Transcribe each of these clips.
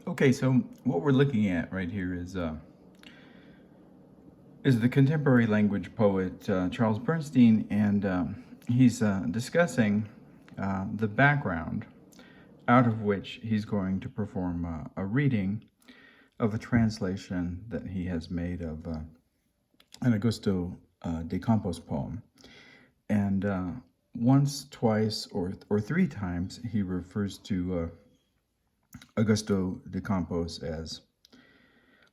Okay, so what we're looking at right here is the contemporary language poet Charles Bernstein, and he's discussing the background out of which he's going to perform a reading of a translation that he has made of an Augusto de Campos poem. And once, twice, or three times, he refers to Augusto de Campos as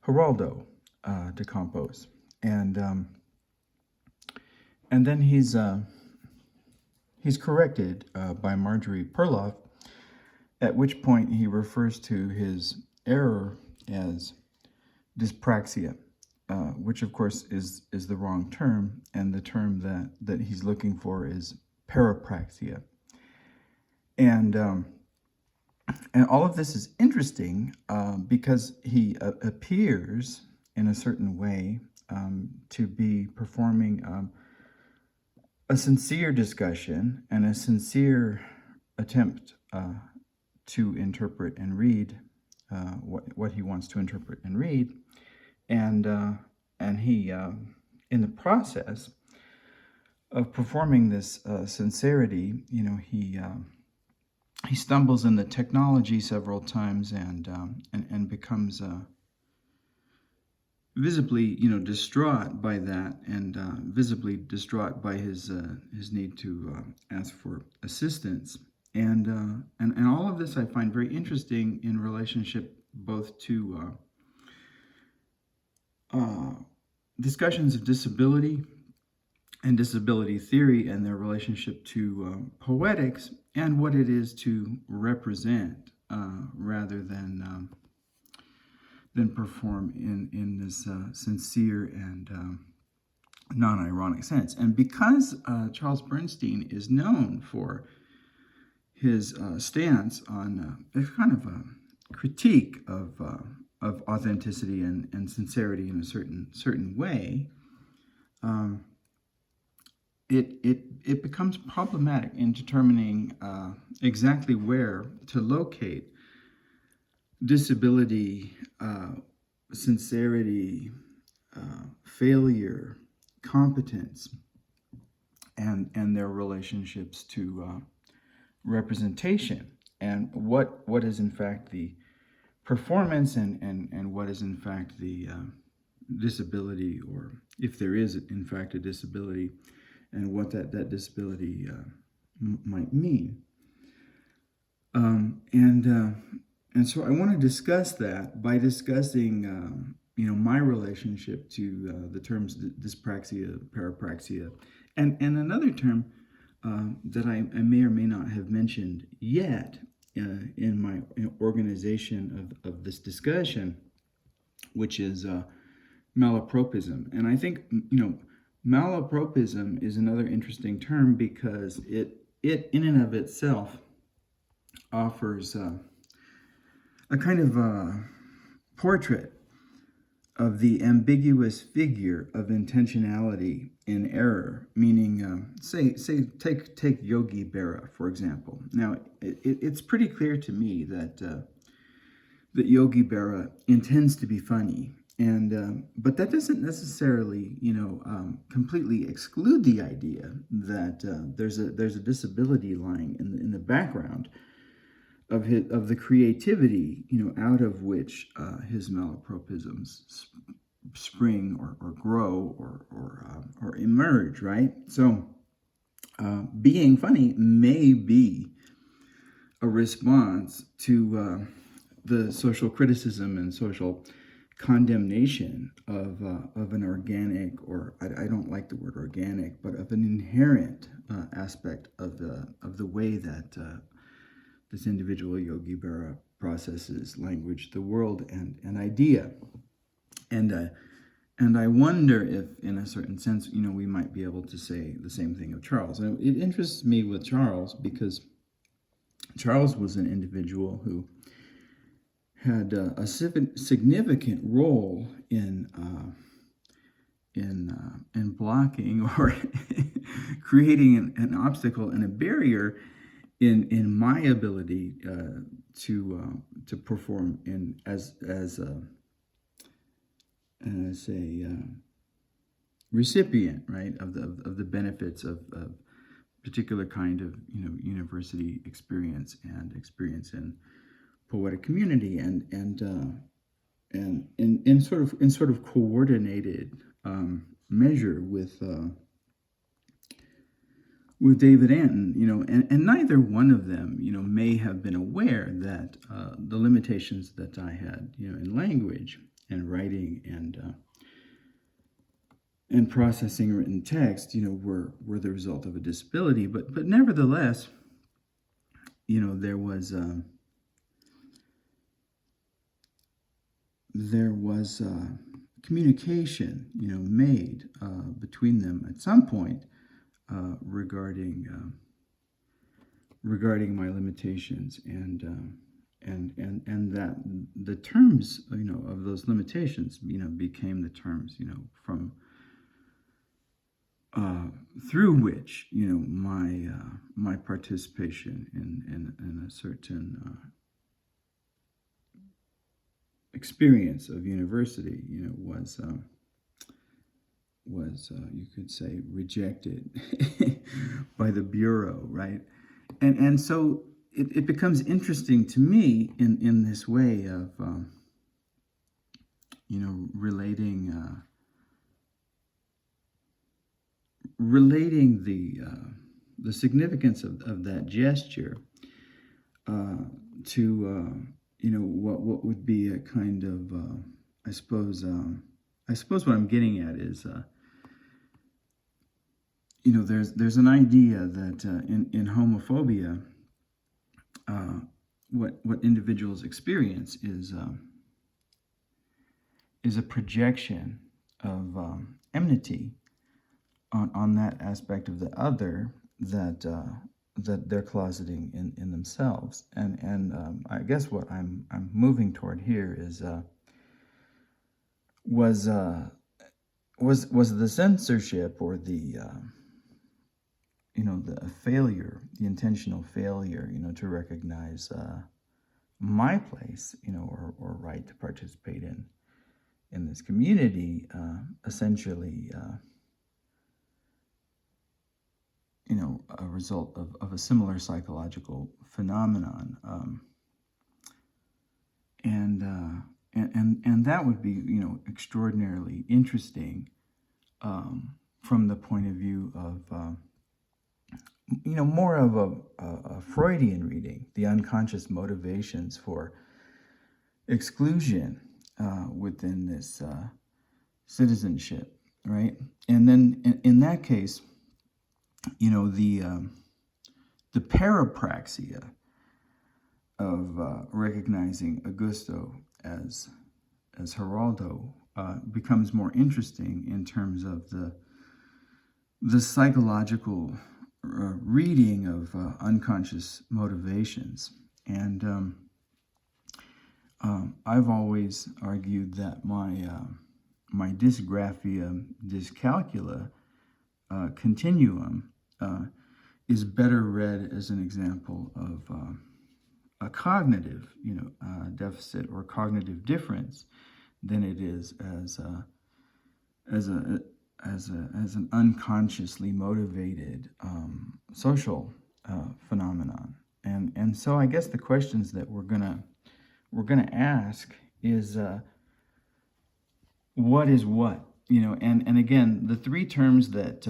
Geraldo de Campos, and then he's corrected by Marjorie Perloff, at which point he refers to his error as dyspraxia, which of course is the wrong term, and the term that he's looking for is parapraxia, and all of this is interesting because he appears in a certain way to be performing a sincere discussion and a sincere attempt to interpret and read what he wants to interpret and read, and he in the process of performing this sincerity, he stumbles in the technology several times and becomes visibly, distraught by that, and visibly distraught by his need to ask for assistance, and all of this I find very interesting in relationship both to discussions of disability and disability theory and their relationship to poetics and what it is to represent rather than perform in this sincere and non-ironic sense. And because Charles Bernstein is known for his stance on a kind of a critique of authenticity and sincerity in a certain way, it becomes problematic in determining exactly where to locate disability, sincerity, failure, competence, and their relationships to representation, and what is in fact the performance and what is in fact the disability, or if there is in fact a disability, and what that disability might mean. And so I want to discuss that by discussing, my relationship to the terms dyspraxia, parapraxia, and another term that I may or may not have mentioned yet in my organization of this discussion, which is malapropism. And I think, malapropism is another interesting term because it in and of itself offers a kind of portrait of the ambiguous figure of intentionality in error, meaning, take Yogi Berra, for example. Now, it's pretty clear to me that Yogi Berra intends to be funny, and but that doesn't necessarily, completely exclude the idea that there's a disability lying in the background of the creativity, out of which his malapropisms spring or grow or emerge, right? So being funny may be a response to the social criticism and social condemnation of an organic, or I don't like the word organic, but of an inherent aspect of the way that this individual Yogi Berra processes language, the world, and idea. And I wonder if, in a certain sense, we might be able to say the same thing of Charles. And it interests me with Charles because Charles was an individual who had a significant role in blocking or creating an obstacle and a barrier in my ability to perform in as a recipient, right, of the benefits of particular kind of university experience and experience in poetic community and in sort of coordinated measure with David Anton, and neither one of them, may have been aware that the limitations that I had, in language and writing and processing written text, were the result of a disability. But nevertheless, there was communication, made between them at some point regarding my limitations and that the terms of those limitations became the terms from through which my participation in a certain experience of university was you could say rejected by the Bureau, right? And so it becomes interesting to me in this way of relating the significance of that gesture to what would be a kind of I suppose what I'm getting at is there's an idea that in homophobia what individuals experience is a projection of enmity on that aspect of the other that they're closeting in themselves, and I guess what I'm moving toward here is was the censorship or the the failure, the intentional failure, to recognize my place, or right to participate in this community, essentially. A result of a similar psychological phenomenon, and that would be extraordinarily interesting from the point of view of more of a Freudian reading, the unconscious motivations for exclusion within this citizenship, right? And then in that case, the parapraxia of recognizing Augusto as Geraldo becomes more interesting in terms of the psychological reading of unconscious motivations. And I've always argued that my dysgraphia, dyscalculia continuum is better read as an example of a cognitive, deficit or cognitive difference than it is as an unconsciously motivated social phenomenon. And so I guess the questions that we're gonna ask is what is what, and again, the three terms that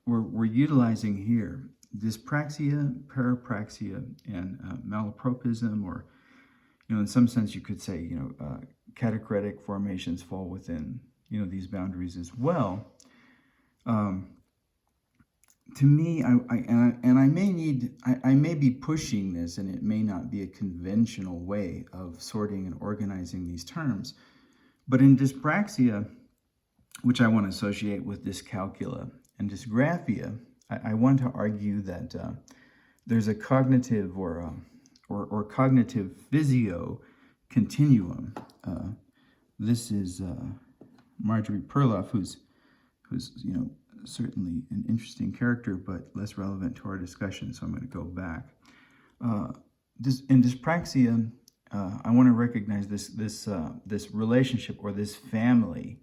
we're utilizing here: dyspraxia, parapraxia, and malapropism, or in some sense you could say catachretic formations fall within these boundaries as well. To me, I may be pushing this, and it may not be a conventional way of sorting and organizing these terms, but in dyspraxia, which I want to associate with dyscalculia, and dysgraphia, I want to argue that there's a cognitive or cognitive physio continuum. This is Marjorie Perloff, who's certainly an interesting character, but less relevant to our discussion, so I'm going to go back. In dyspraxia, I want to recognize this relationship or this family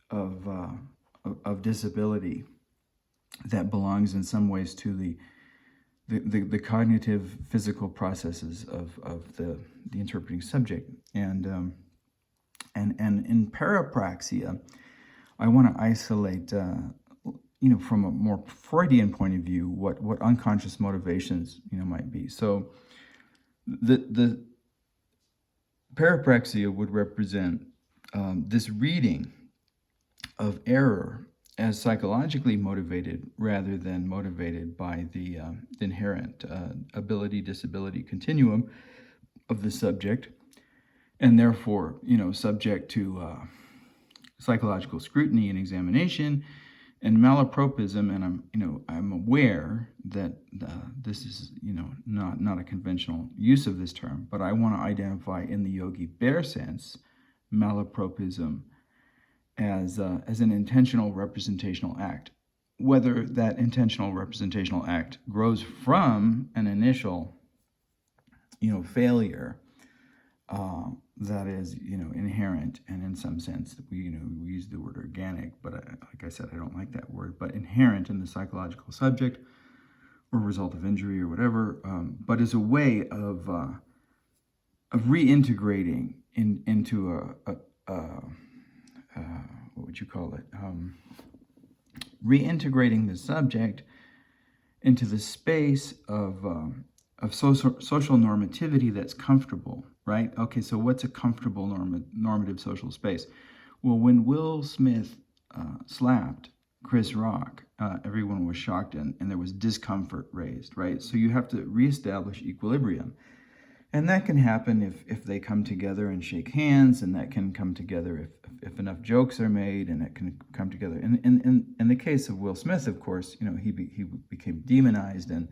of disability that belongs in some ways to the cognitive physical processes of the interpreting subject. And in parapraxia, I want to isolate, from a more Freudian point of view, what unconscious motivations, might be. So the parapraxia would represent this reading of error as psychologically motivated rather than motivated by the inherent ability-disability continuum of the subject, and therefore, subject to psychological scrutiny and examination and malapropism. And I'm aware that this is, not a conventional use of this term, but I want to identify in the Yogi Berra sense malapropism as an intentional representational act. Whether that intentional representational act grows from an initial, failure that is, inherent, and in some sense, we use the word organic, but like I said, I don't like that word, but inherent in the psychological subject or result of injury or whatever, but as a way of reintegrating into what would you call it? Reintegrating the subject into the space of social normativity that's comfortable, right? Okay, so what's a comfortable normative social space? Well, when Will Smith slapped Chris Rock, everyone was shocked and there was discomfort raised, right? So you have to reestablish equilibrium. And that can happen if they come together and shake hands, and that can come together if enough jokes are made, and it can come together. In the case of Will Smith, of course, he became demonized, and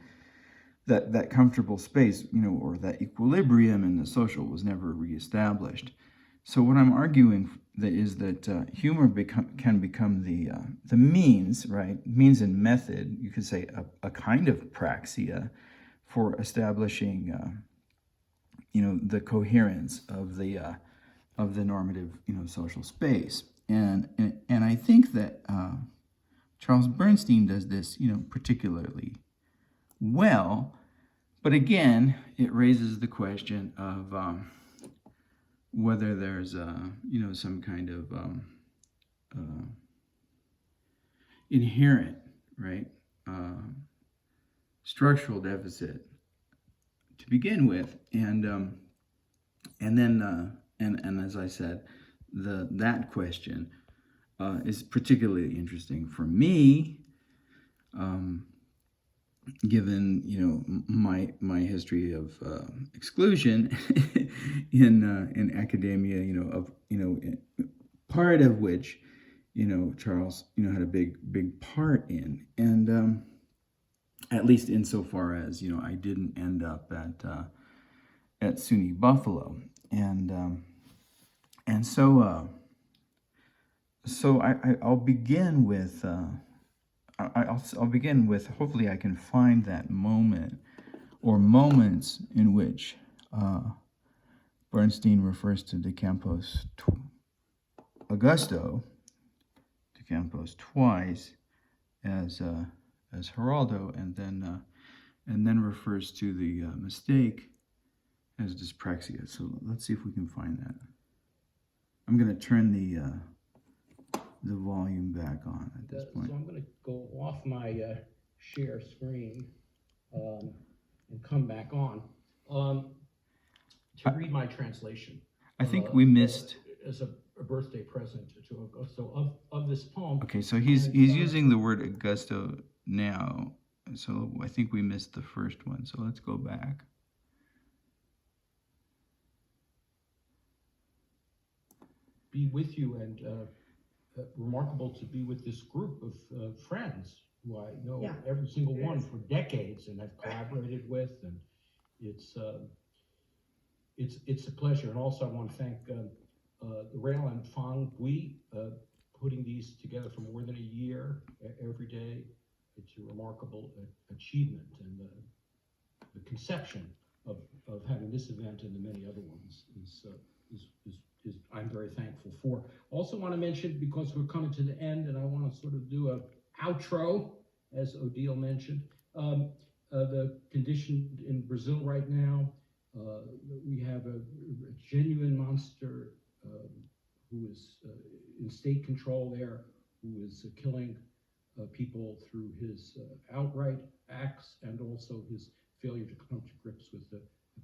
that comfortable space, or that equilibrium in the social was never reestablished. So what I'm arguing is that humor can become the means, right? Means and method, you could say a kind of praxia for establishing the coherence of the normative, social space. And I think that Charles Bernstein does this, particularly well. But again, it raises the question of whether there's some kind of inherent, right, structural deficit to begin with, and then as I said, that question is particularly interesting for me, given my history of exclusion in academia, part of which Charles had a big part in, and at least insofar as I didn't end up at SUNY Buffalo, and so I'll begin with I'll begin with, hopefully I can find that moment or moments in which Bernstein refers to De Campos Augusto De Campos twice as Geraldo, and then refers to the mistake as dyspraxia. So let's see if we can find that. I'm going to turn the volume back on at this point. So I'm going to go off my share screen and come back on to read my translation. I think we missed as a birthday present to Augusto of this poem. Okay, so he's using the word Augusto now, so I think we missed the first one. So let's go back. Be with you, and remarkable to be with this group of friends who I know every single one for decades and have collaborated with, and it's a pleasure. And also I want to thank the Rail and Fang Bui, putting these together for more than a year every day. It's a remarkable achievement, and the conception of having this event and the many other ones is I'm very thankful for. Also want to mention, because we're coming to the end, and I want to sort of do a outro, as Odile mentioned, the condition in Brazil right now. We have a genuine monster who is in state control there, who is killing people through his outright acts and also his failure to come to grips with the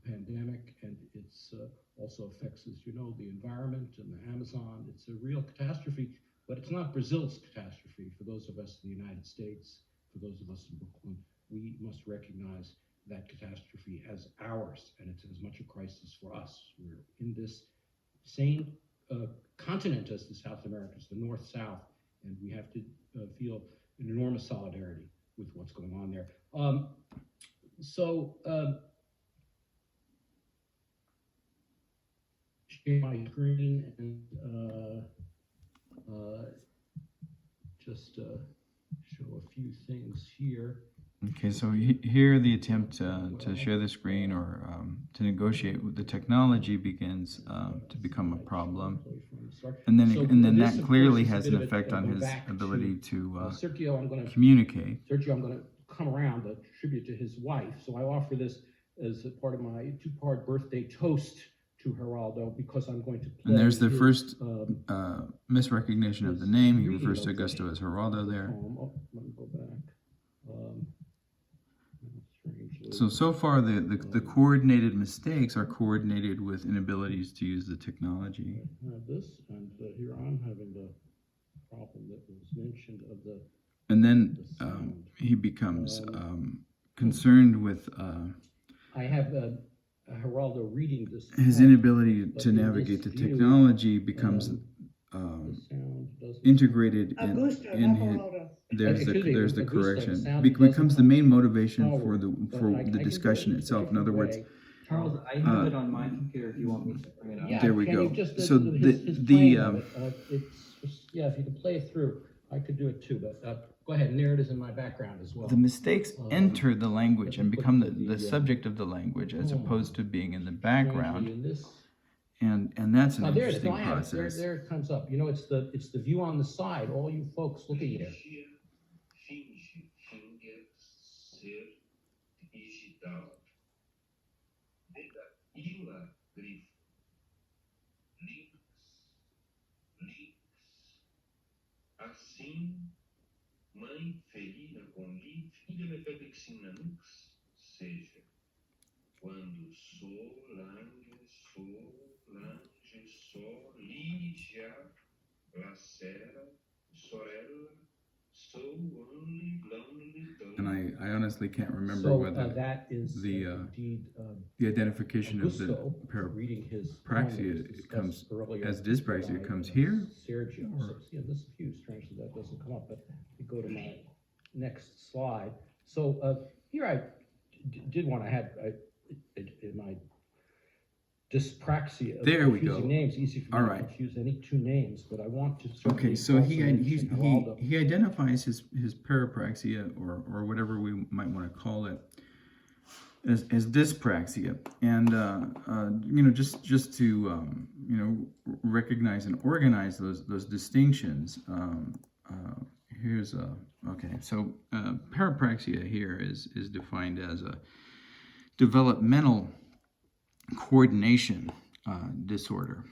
pandemic. And it's also affects, as you know, the environment and the Amazon. It's a real catastrophe, but it's not Brazil's catastrophe. For those of us in the United States, for those of us in Brooklyn, we must recognize that catastrophe as ours, and it's as much a crisis for us. We're in this same continent as the South Americans, the North-South, and we have to feel an enormous solidarity with what's going on there. Share my screen and just show a few things here. Okay, so here the attempt to share the screen or to negotiate with the technology begins to become a problem, and then that clearly has an effect on his ability to communicate. Sergio, I'm going to come around a tribute to his wife, so I offer this as a part of my two-part birthday toast to Geraldo, because I'm going to play. And there's the first misrecognition of the name. He refers to Augusto as Geraldo there. Let me go back. So far, the coordinated mistakes are coordinated with inabilities to use the technology. I have this, and here I'm having the problem that was mentioned of the. And then he becomes concerned with. I have Geraldo reading this. His inability to navigate the technology becomes integrated in his. There's the correction. Becomes the main motivation for the discussion itself. In other words, Charles, I have it on my computer if you want me to bring it up. Yeah, there we go. Just, So it's just, yeah, if you can play it through, I could do it too. But go ahead, narrate is in my background as well. The mistakes enter the language and become the subject of the language, as opposed to being in the background. And that's an interesting process. There it comes up. You know, it's the view on the side. All you folks looking here. Assim, mãe ferida com li, filha me pedexina nux, seja, quando sou, lange, só, ligia, lacera, sorella, so, only, lonely, And I honestly can't remember whether that is the identification of the parapraxia comes as dyspraxia comes here. Sergio. So, yeah, this view, strangely, that doesn't come up, but we go to my next slide. So here I did one. I had in my dyspraxia of There we confusing go. Names, easy for me to confuse any two names, but I want to. Okay, so he identifies his parapraxia or whatever we might want to call it as dyspraxia, and just to recognize and organize those distinctions. Here's okay. So parapraxia here is defined as a developmental coordination disorder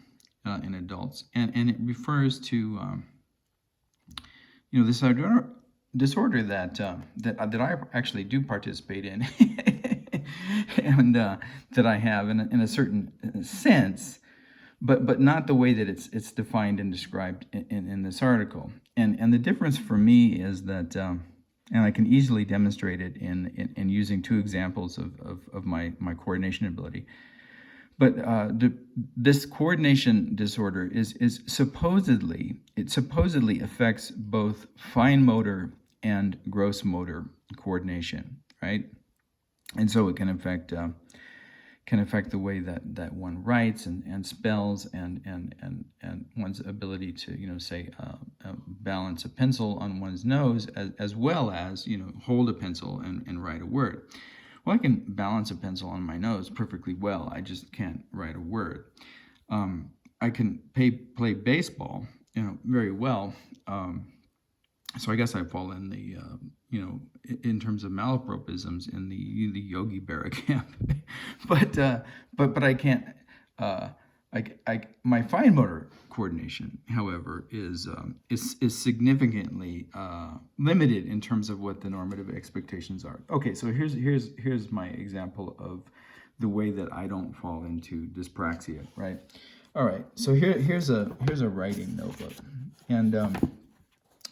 in adults, and it refers to this disorder that I actually do participate in, and that I have in a certain sense, but not the way that it's defined and described in this article. And the difference for me is that, and I can easily demonstrate it in using two examples of my coordination ability. But this coordination disorder is supposedly affects both fine motor and gross motor coordination, right? And so it can affect can affect the way that one writes and spells and one's ability to, say, balance a pencil on one's nose as well as, hold a pencil and write a word. Well, I can balance a pencil on my nose perfectly well. I just can't write a word. I can play baseball, very well. So I guess I fall in the, in terms of malapropisms in the Yogi Berra camp, but I can't. My fine motor coordination, however, is significantly limited in terms of what the normative expectations are. Okay, so here's my example of the way that I don't fall into dyspraxia, right? All right, so here's a writing notebook, and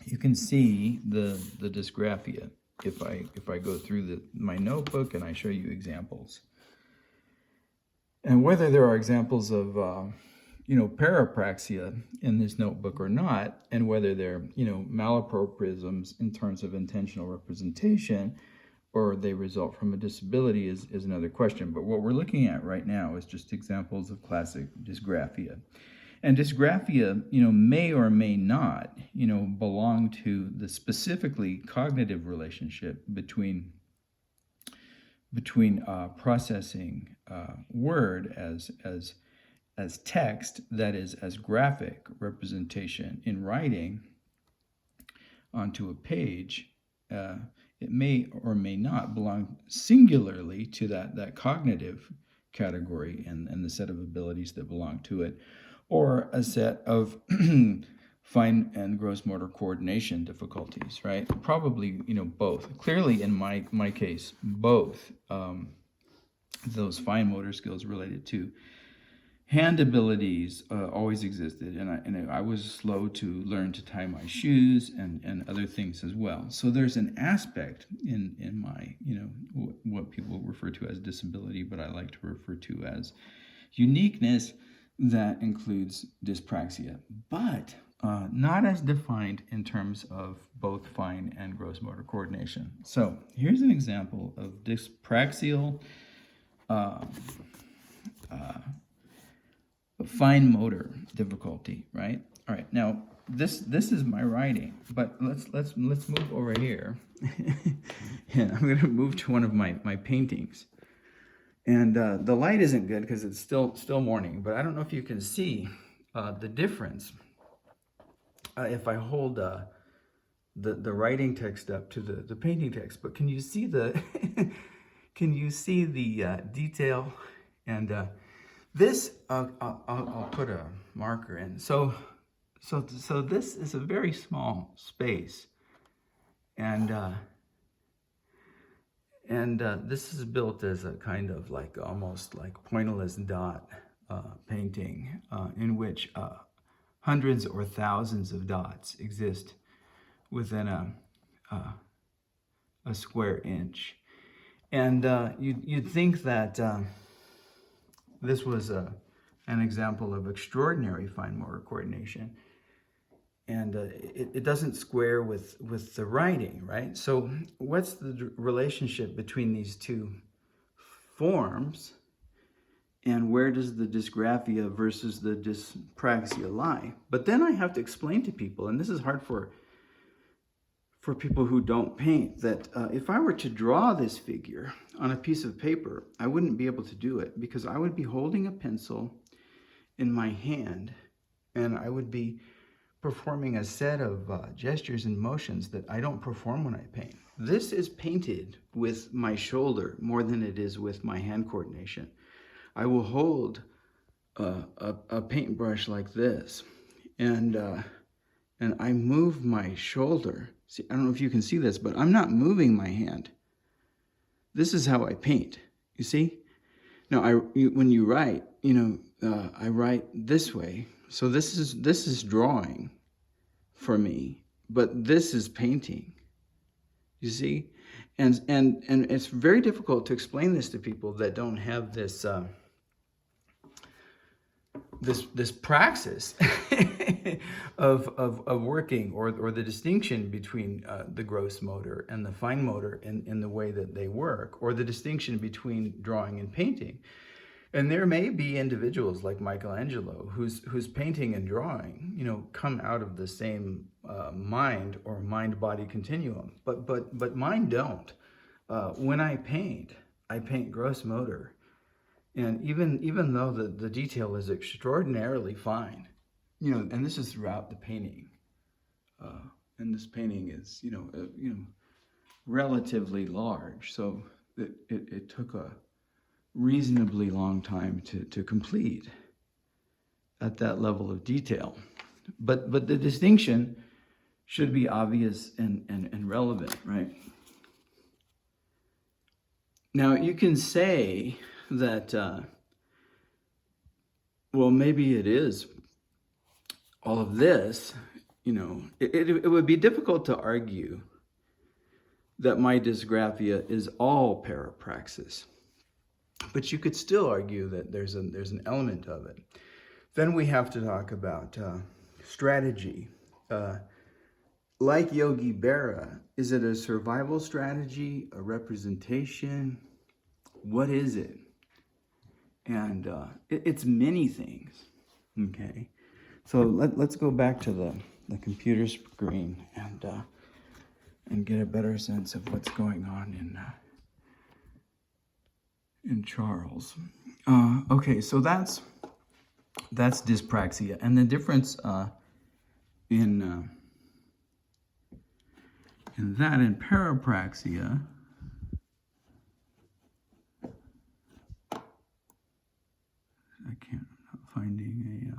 you can see the dysgraphia if I go through my notebook and I show you examples. And whether there are examples of parapraxia in this notebook or not, and whether they're malapropisms in terms of intentional representation, or they result from a disability is another question. But what we're looking at right now is just examples of classic dysgraphia. And dysgraphia, may or may not, belong to the specifically cognitive relationship between processing word as text, that is, as graphic representation in writing onto a page. It may or may not belong singularly to that cognitive category and the set of abilities that belong to it, or a set of fine and gross motor coordination difficulties, right? Probably, both. Clearly, in my case, both those fine motor skills related to hand abilities always existed, and I was slow to learn to tie my shoes and other things as well. So there's an aspect in my, what people refer to as disability, but I like to refer to as uniqueness, that includes dyspraxia, but not as defined in terms of both fine and gross motor coordination. So here's an example of dyspraxial fine motor difficulty, right? All right, now this is my writing, but let's move over here. And I'm going to move to one of my paintings. And the light isn't good because it's still morning, but I don't know if you can see the difference if I hold the writing text up to the painting text. But can you see the can you see the detail? And this I'll put a marker in. So this is a very small space, and this is built as a kind of almost like pointillist dot painting in which hundreds or thousands of dots exist within a square inch. And you'd think that this was an example of extraordinary fine motor coordination. And it doesn't square with the writing, right? So what's the relationship between these two forms, and where does the dysgraphia versus the dyspraxia lie? But then I have to explain to people, and this is hard for people who don't paint, that if I were to draw this figure on a piece of paper, I wouldn't be able to do it because I would be holding a pencil in my hand, and I would be performing a set of gestures and motions that I don't perform when I paint. This is painted with my shoulder more than it is with my hand coordination. I will hold a paintbrush like this, and I move my shoulder. See, I don't know if you can see this, but I'm not moving my hand. This is how I paint. You see? Now, when you write, I write this way. So this is drawing for me, but this is painting. You see? And it's very difficult to explain this to people that don't have this this praxis of working, or the distinction between the gross motor and the fine motor in the way that they work, or the distinction between drawing and painting. And there may be individuals like Michelangelo whose painting and drawing, come out of the same mind or mind-body continuum, but mine don't. When I paint gross motor, and even though the detail is extraordinarily fine, and this is throughout the painting, and this painting is relatively large, so it took a reasonably long time to complete at that level of detail. But the distinction should be obvious and relevant, right? Now you can say that, well, maybe it is all of this, it would be difficult to argue that my dysgraphia is all parapraxis. But you could still argue that there's an element of it. Then we have to talk about strategy. Like Yogi Berra, is it a survival strategy, a representation? What is it? And it's many things. Okay, so let's go back to the computer screen and get a better sense of what's going on in Charles. Okay, so that's dyspraxia, and the difference in that and parapraxia. I'm not finding a.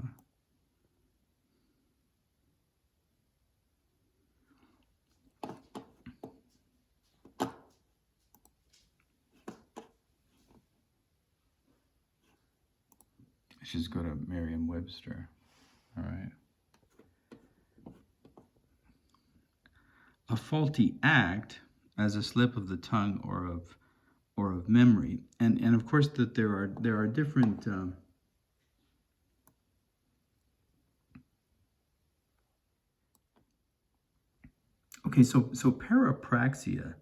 Let's just go to Merriam-Webster. All right. A faulty act as a slip of the tongue or of memory, and of course that there are different. Okay, so parapraxia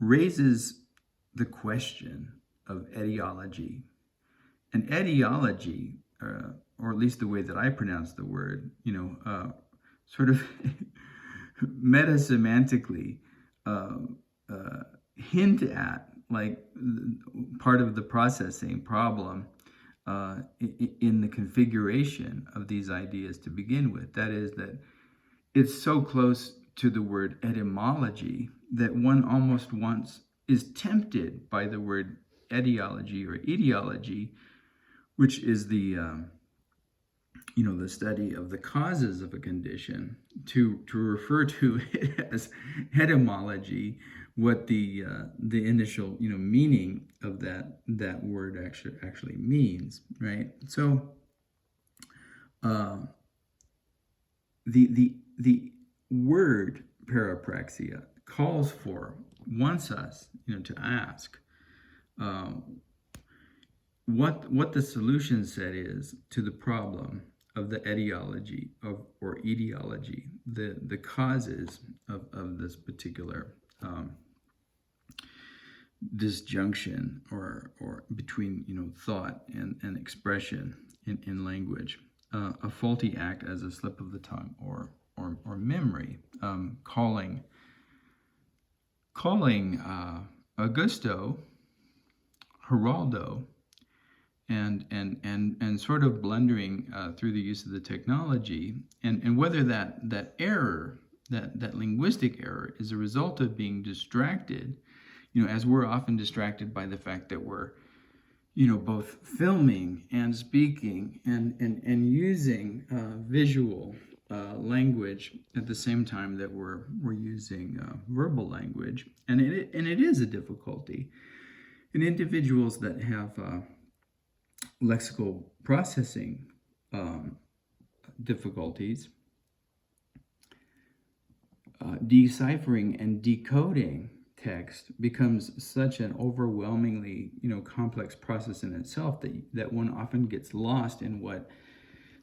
raises the question of etiology. And etiology, or at least the way that I pronounce the word, sort of metasemantically hint at, like, part of the processing problem in the configuration of these ideas to begin with. That is, that it's so close to the word etymology that one almost is tempted by the word etiology or etiology, which is the the study of the causes of a condition, to refer to it as etymology, what the initial meaning of that word actually means, right? So the word parapraxia wants us to ask what the solution set is to the problem of the etiology or etiology, the causes of this particular disjunction or between thought and expression in language. A faulty act as a slip of the tongue or memory, calling Augusto Geraldo, and sort of blundering through the use of the technology, and whether that error, that linguistic error, is a result of being distracted, as we're often distracted by the fact that we're both filming and speaking and using visual language at the same time that we're using verbal language, and it is a difficulty. And individuals that have lexical processing difficulties, deciphering and decoding text becomes such an overwhelmingly complex process in itself that one often gets lost in what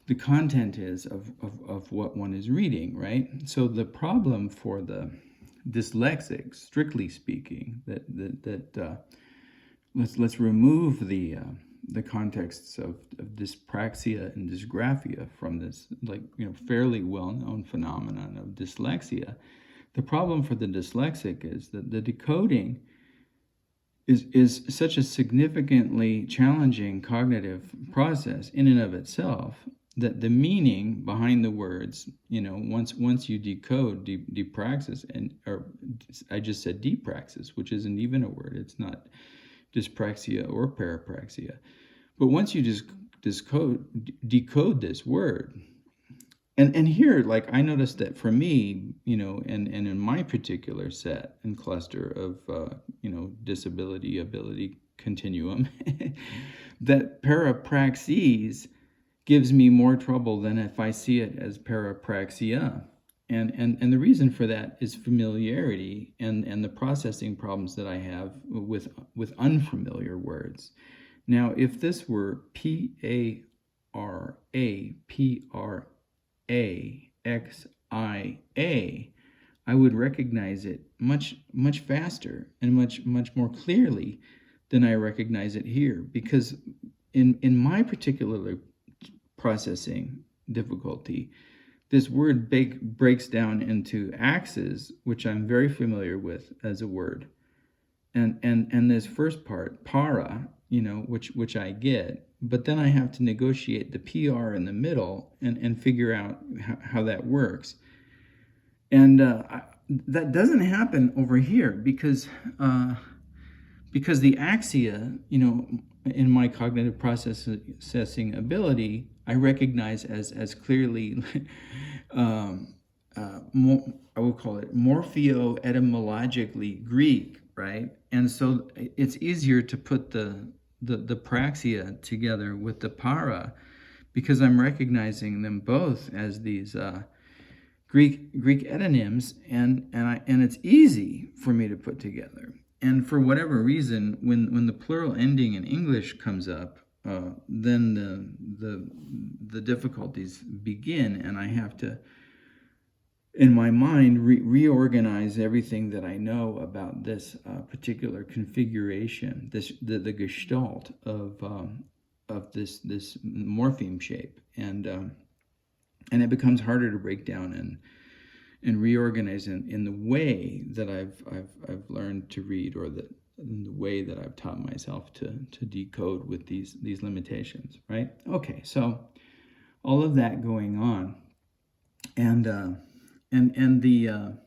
the content is of what one is reading, right? So the problem for the dyslexic, strictly speaking, that let's remove the the contexts of dyspraxia and dysgraphia from this, like, fairly well-known phenomenon of dyslexia. The problem for the dyslexic is that the decoding is such a significantly challenging cognitive process in and of itself, that the meaning behind the words, once you decode depraxis, or I just said depraxis, which isn't even a word, it's not dyspraxia or parapraxia, but once you just decode this word, and here, like, I noticed that for me, and in my particular set and cluster of disability ability continuum, that parapraxis gives me more trouble than if I see it as parapraxia. And the reason for that is familiarity and the processing problems that I have with unfamiliar words. Now, if this were PARAPRAXIA, I would recognize it much faster and much more clearly than I recognize it here, because in my particular processing difficulty, this word breaks down into axes, which I'm very familiar with as a word, and this first part, para, which I get, but then I have to negotiate the PR in the middle and figure out how that works. And that doesn't happen over here because the axia, in my cognitive processing ability, I recognize as clearly, I would call it morpheo-etymologically Greek, right? And so it's easier to put the praxia together with the para, because I'm recognizing them both as these Greek etonyms, and it's easy for me to put together. And for whatever reason, when the plural ending in English comes up, then the difficulties begin, and I have to, in my mind, reorganize everything that I know about this particular configuration, the gestalt of this morpheme shape, and it becomes harder to break down and reorganize in the way that I've learned to read, or in the way that I've taught myself to decode with these limitations, right? Okay, so all of that going on, and the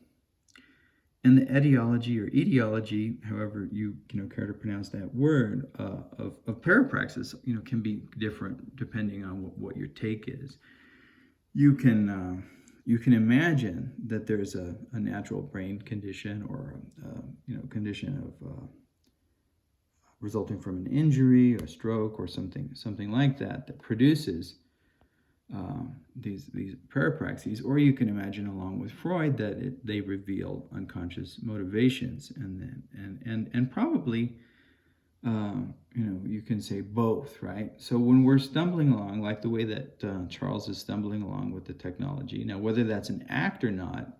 etiology or etiology, however you care to pronounce that word, of parapraxis, can be different depending on what your take is. You can imagine that there's a natural brain condition, or condition of resulting from an injury or stroke or something like that produces these parapraxes, or you can imagine, along with Freud, that they reveal unconscious motivations, and probably you can say both, right? So when we're stumbling along, like the way that Charles is stumbling along with the technology, now whether that's an act or not,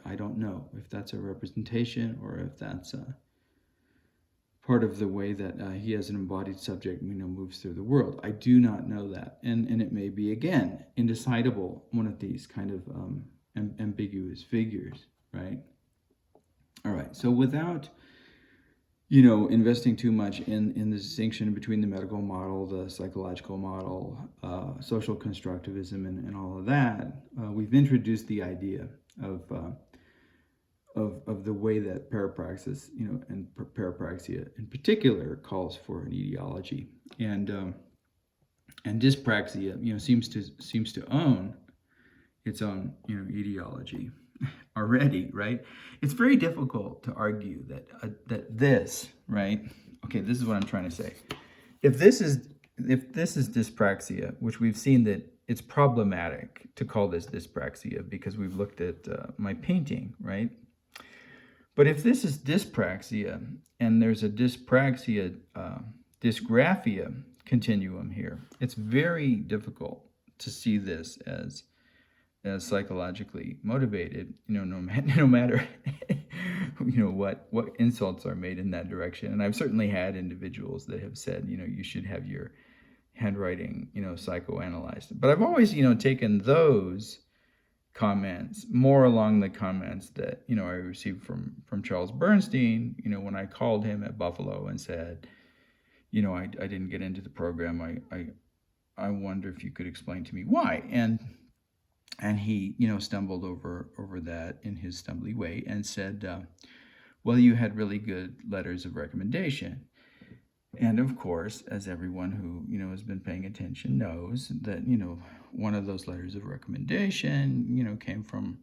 I don't know if that's a representation or if that's part of the way that he, as an embodied subject, moves through the world. I do not know that, and it may be, again, indecidable, one of these kind of ambiguous figures, right? All right, so without investing too much in the distinction between the medical model, the psychological model, social constructivism, and all of that, we've introduced the idea of the way that parapraxis, and parapraxia in particular, calls for an etiology, and dyspraxia, seems to own its own, etiology already, right? It's very difficult to argue that this, right? Okay, this is what I'm trying to say. If this is dyspraxia, which we've seen that it's problematic to call this dyspraxia because we've looked at my painting, right? But if this is dyspraxia, and there's a dyspraxia, dysgraphia continuum here, it's very difficult to see this as as psychologically motivated, no matter, what insults are made in that direction. And I've certainly had individuals that have said, you should have your handwriting, psychoanalyzed. But I've always, taken those comments more along the comments that, I received from Charles Bernstein, when I called him at Buffalo and said, I didn't get into the program. I wonder if you could explain to me why. And he, stumbled over that in his stumbly way and said, well, you had really good letters of recommendation. And of course, as everyone who, has been paying attention knows, that, one of those letters of recommendation, came from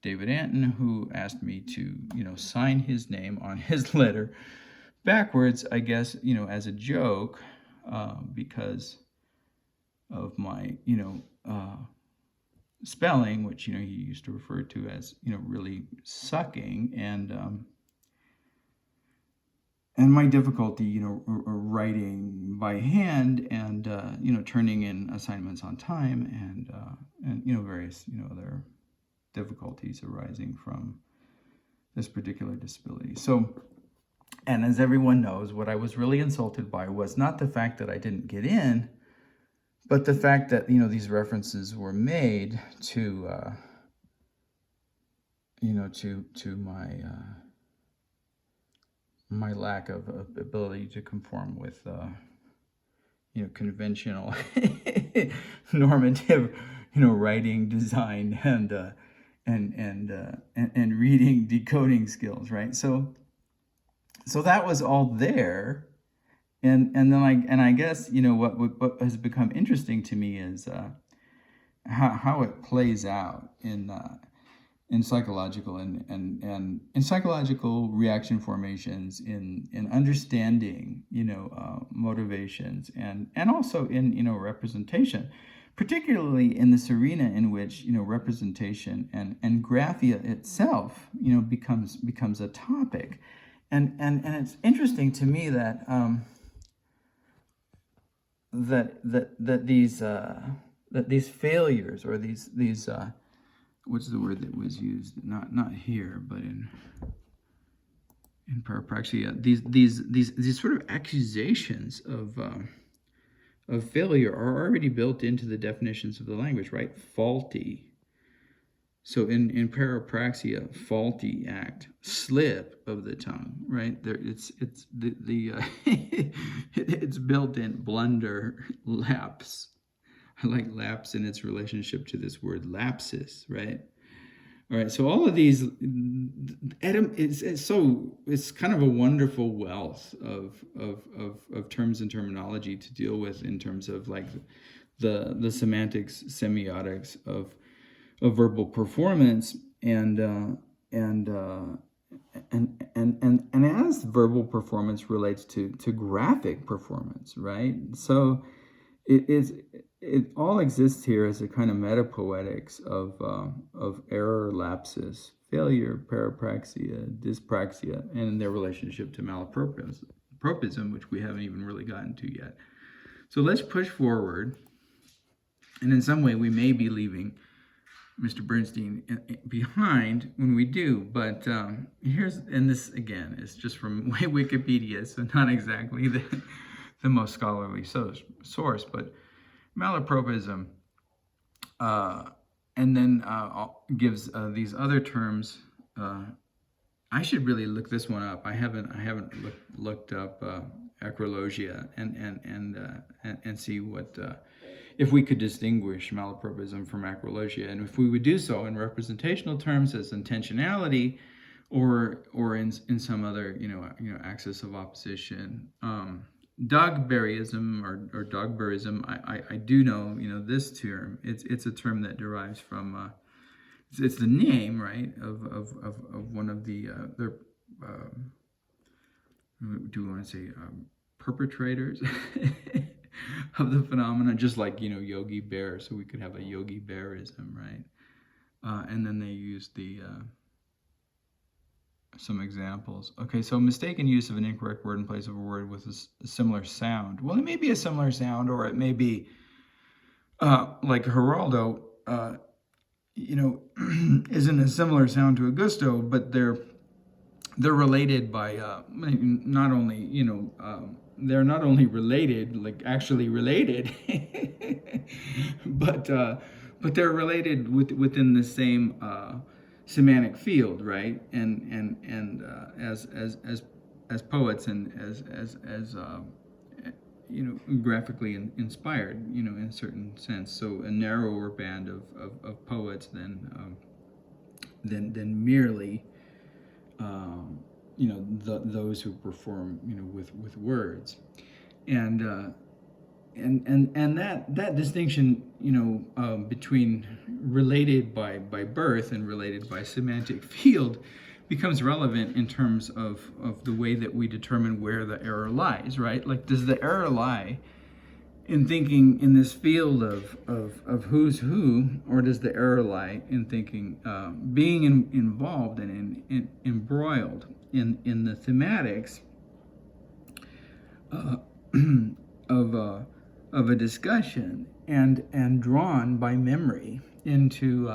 divaD, who asked me to, sign his name on his letter backwards, I guess, as a joke, because of my, spelling, which, he used to refer to as, really sucking, and my difficulty, writing by hand and, turning in assignments on time and various, other difficulties arising from this particular disability. So, and as everyone knows, what I was really insulted by was not the fact that I didn't get in, but the fact that, these references were made to, to my lack of ability to conform with, conventional normative, writing, design, and reading, decoding skills, right? So that was all there, and then I guess, what has become interesting to me is how it plays out in psychological and in psychological reaction formations, in understanding, motivations, and also in, representation, particularly in this arena in which, representation and graphia itself, becomes a topic. And it's interesting to me that that these failures, or these what's the word that was used? Not here, but in parapraxia. These sort of accusations of failure are already built into the definitions of the language, right? Faulty. So in parapraxia, faulty act, slip of the tongue, right? There, it's it's built in, blunder, lapse. I like lapse in its relationship to this word lapsus, right? All right, so all of these, it's kind of a wonderful wealth of terms and terminology to deal with in terms of like the semantics, semiotics of verbal performance, and as verbal performance relates to graphic performance, right? So it all exists here as a kind of metapoetics of error, lapsus, failure, parapraxia, dyspraxia, and their relationship to malapropism, which we haven't even really gotten to yet. So let's push forward, and in some way we may be leaving Mr. Bernstein behind when we do, but and this again is just from Wikipedia, so not exactly the most scholarly source, but malapropism, and then gives these other terms. I should really look this one up. I haven't looked up acrologia and see what if we could distinguish malapropism from acrologia, and if we would do so in representational terms as intentionality, or in some other axis of opposition. Dogberryism or dogberryism, I do know this term. It's a term that derives from it's the name, right, of one of the do we want to say perpetrators of the phenomenon, just like Yogi Berra, so we could have a Yogi Berraism, right? And then they used the some examples. Okay, so mistaken use of an incorrect word in place of a word with a similar sound. Well, it may be a similar sound, or it may be like Geraldo isn't a similar sound to a gusto, but they're related by not only they're not only related, like actually related, but they're related within the same semantic field, right? And as poets and as graphically inspired, in a certain sense. So a narrower band of poets than merely those who perform with words, and that distinction between related by birth and related by semantic field becomes relevant in terms of the way that we determine where the error lies, right? Like, does the error lie in thinking in this field of who's who, or does the error lie in thinking being involved and embroiled in the thematics of a discussion and drawn by memory into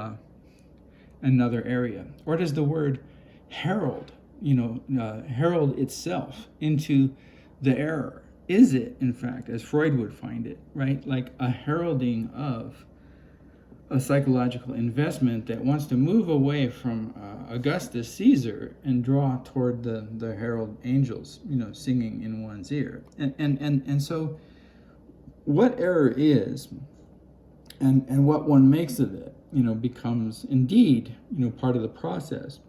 another area? Or does the word herald herald itself into the error? Is it, in fact, as Freud would find it, right, like a heralding of a psychological investment that wants to move away from Augustus Caesar and draw toward the herald angels, singing in one's ear? And so what error is and what one makes of it, becomes indeed, part of the process.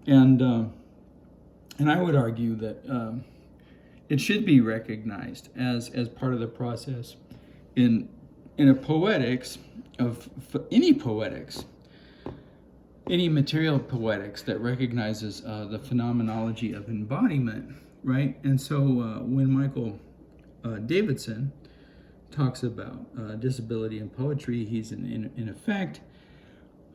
And I would argue that it should be recognized as part of the process in a poetics of any material poetics that recognizes the phenomenology of embodiment, right? And so when Michael Davidson talks about disability in poetry, he's in effect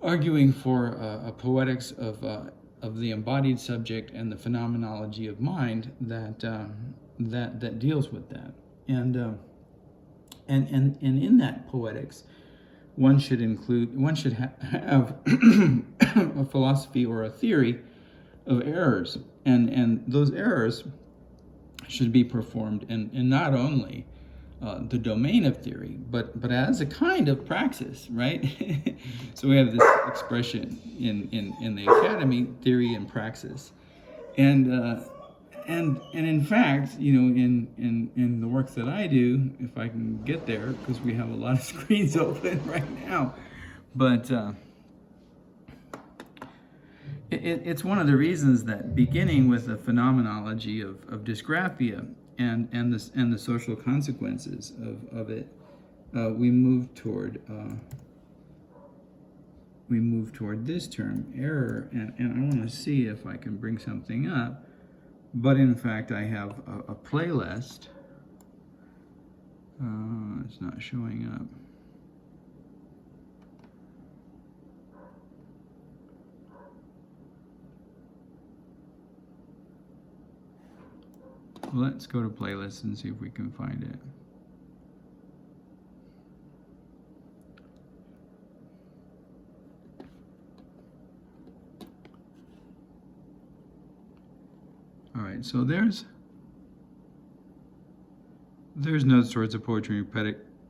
arguing for a poetics of the embodied subject and the phenomenology of mind that deals with that. And in that poetics, one should have a philosophy or a theory of errors, and those errors should be performed in not only the domain of theory, but as a kind of praxis, right? So we have this expression in the academy, theory and praxis, and in fact, in the work that I do, if I can get there, because we have a lot of screens open right now, but it's one of the reasons that beginning with the phenomenology of dysgraphia and the social consequences of it, we move toward this term, error, and I want to see if I can bring something up. But in fact, I have a playlist. It's not showing up. Let's go to playlists and see if we can find it. All right, so there's no sorts of poetry and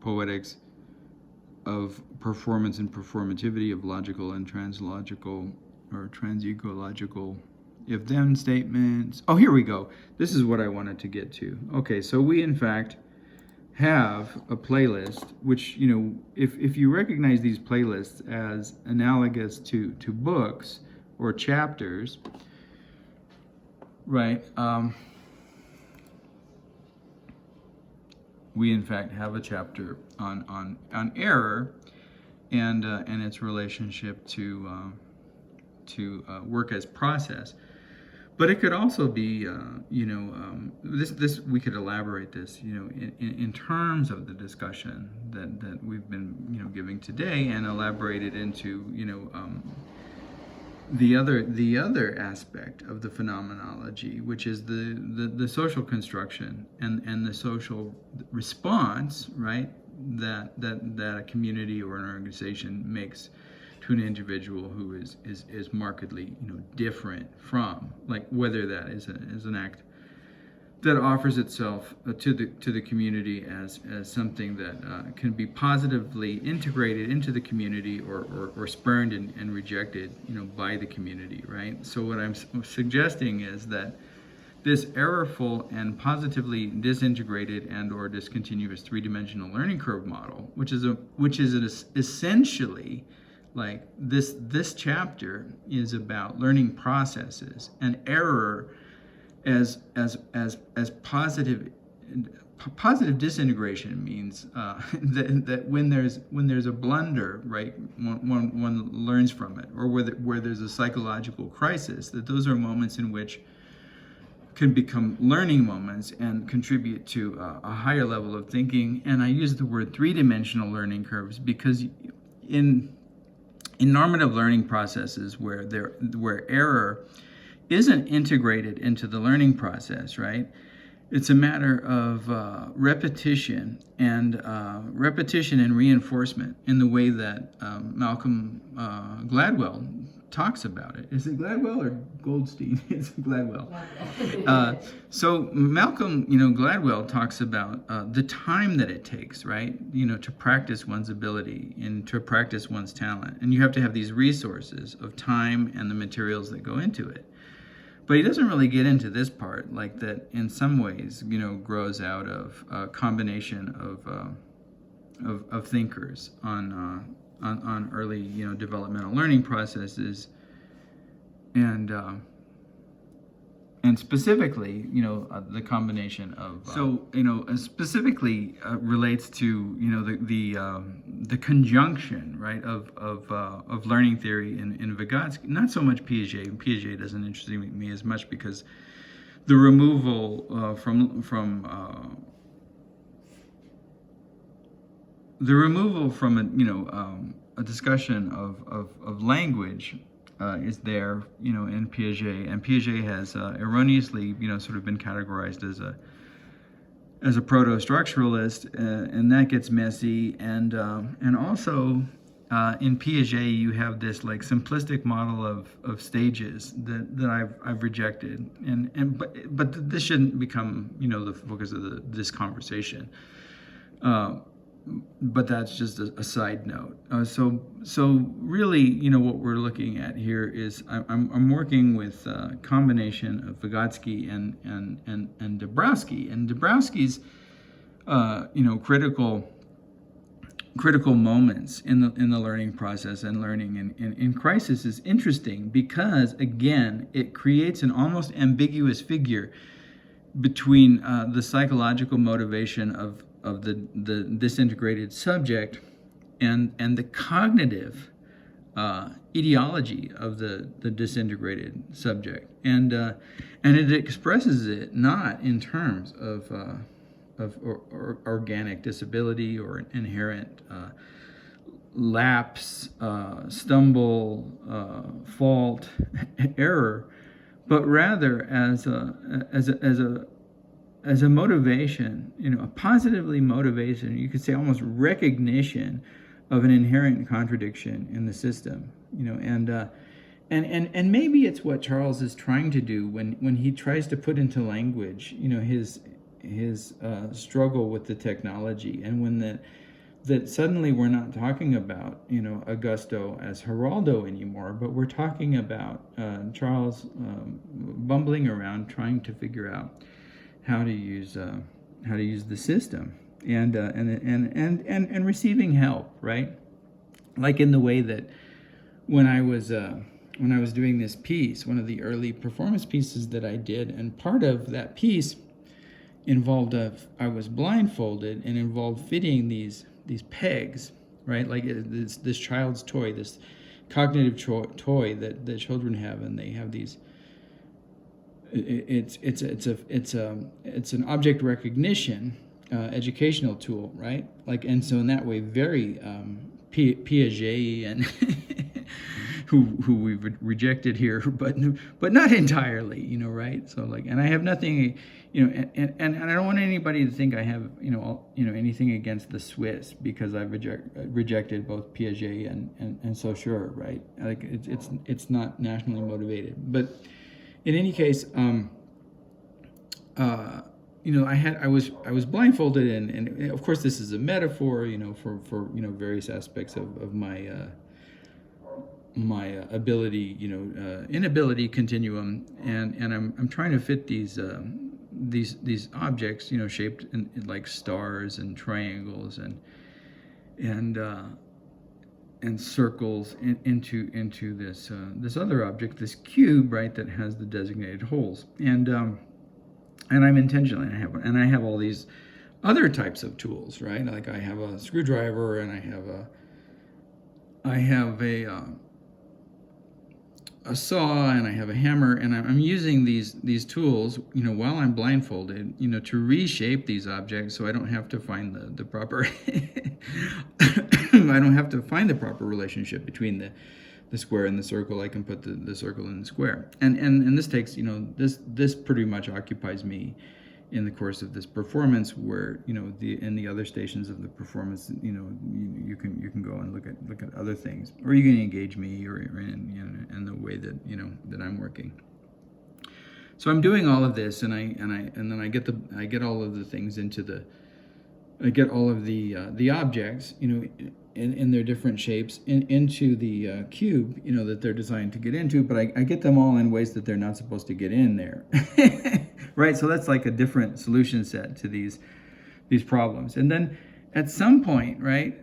poetics of performance and performativity, of logical and translogical or transecological if-then statements. Oh, here we go. This is what I wanted to get to. Okay, so we in fact have a playlist, which, if you recognize these playlists as analogous to books or chapters, right? We in fact have a chapter on error and its relationship to work as process. But it could also be, this we could elaborate this, in terms of the discussion that we've been, giving today, and elaborate it into, the other aspect of the phenomenology, which is the social construction and the social response, right, that a community or an organization makes to an individual who is markedly, different from, like whether that is an act that offers itself to the community as something that can be positively integrated into the community, or spurned and rejected, by the community, right? So what I'm suggesting is that this errorful and positively disintegrated and or discontinuous three-dimensional learning curve model, which is essentially, like, this chapter is about learning processes, and error as positive disintegration means that when there's a blunder, right, one learns from it, or where there's a psychological crisis, that those are moments in which can become learning moments and contribute to a higher level of thinking. And I use the word three-dimensional learning curves because in normative learning processes where error isn't integrated into the learning process, right? It's a matter of repetition and reinforcement in the way that Malcolm Gladwell talks about it. Is it Gladwell or Goldstein? It's Gladwell. So Malcolm, Gladwell talks about the time that it takes, right? To practice one's ability and to practice one's talent. And you have to have these resources of time and the materials that go into it. But he doesn't really get into this part, like that in some ways, grows out of a combination of thinkers on early, developmental learning processes, and specifically, the combination of specifically relates to the conjunction, right, of learning theory in Vygotsky. Not so much Piaget. Piaget doesn't interest me as much because the removal from a discussion of language is there, in Piaget, and Piaget has erroneously, sort of been categorized as a proto-structuralist, and that gets messy, and also in Piaget you have this like simplistic model of stages that I've rejected, but this shouldn't become the focus of this conversation. But that's just a side note. So really, what we're looking at here is I'm working with a combination of Vygotsky and Dabrowski, and Dabrowski's critical moments in the learning process and learning in crisis is interesting because, again, it creates an almost ambiguous figure between the psychological motivation of the disintegrated subject and the cognitive ideology of the disintegrated subject, and it expresses it not in terms of organic disability or inherent lapse, stumble, fault, error, but rather as a motivation, a positively motivation, you could say almost recognition of an inherent contradiction in the system, and maybe it's what Charles is trying to do when he tries to put into language, his struggle with the technology, and when that suddenly we're not talking about, Augusto as Geraldo anymore, but we're talking about Charles bumbling around trying to figure out how to use the system, and receiving help, right? Like in the way that when I was doing this piece, one of the early performance pieces that I did, and part of that piece involved I was blindfolded and involved fitting these pegs, right? Like this child's toy, this cognitive toy that children have, and they have these. It's an object recognition educational tool, right? Like, and so in that way, very Piaget and who we've rejected here, but not entirely, right? So like, and I have nothing you know, and I don't want anybody to think I have, anything against the Swiss, because I've rejected both Piaget and Saussure, right? Like it's not nationally motivated. But in any case, I was blindfolded, and of course this is a metaphor, for various aspects of my ability, inability continuum, and I'm trying to fit these objects, shaped in like stars and triangles and circles into this other object, this cube, right, that has the designated holes, and I'm intentionally, I have all these other types of tools, right? Like I have a screwdriver, and I have a saw, and I have a hammer, and I'm using these tools, while I'm blindfolded, to reshape these objects, so I don't have to find the proper I don't have to find the proper relationship between the square and the circle. I can put the circle in the square, and this takes, this pretty much occupies me in the course of this performance, where in the other stations of the performance, you can go and look at other things, or you can engage me, or in the way that that I'm working. So I'm doing all of this, and then I get all of the things I get all of the objects, in their different shapes into the cube, that they're designed to get into, but I get them all in ways that they're not supposed to get in there. Right? So that's like a different solution set to these problems. And then at some point, right,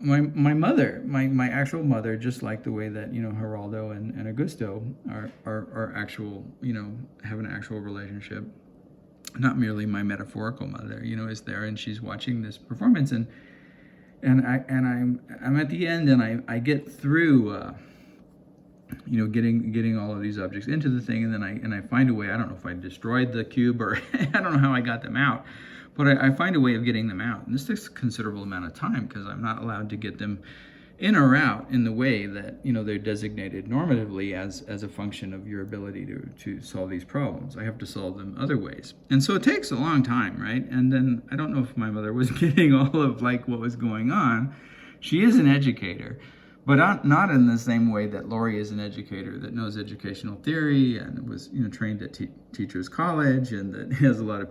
my mother, my actual mother, just like the way that, Geraldo and Augusto are actual, have an actual relationship, not merely my metaphorical mother, is there, and she's watching this performance, and I'm at the end, and I get through getting all of these objects into the thing, and then I find a way. I don't know if I destroyed the cube, or I don't know how I got them out, but I find a way of getting them out, and this takes a considerable amount of time, because I'm not allowed to get them in or out in the way that they're designated normatively as a function of your ability to solve these problems. I have to solve them other ways, and so it takes a long time, right? And then I don't know if my mother was getting all of like what was going on. She is an educator, but not in the same way that Lori is an educator that knows educational theory and was trained at Teachers College, and that has a lot of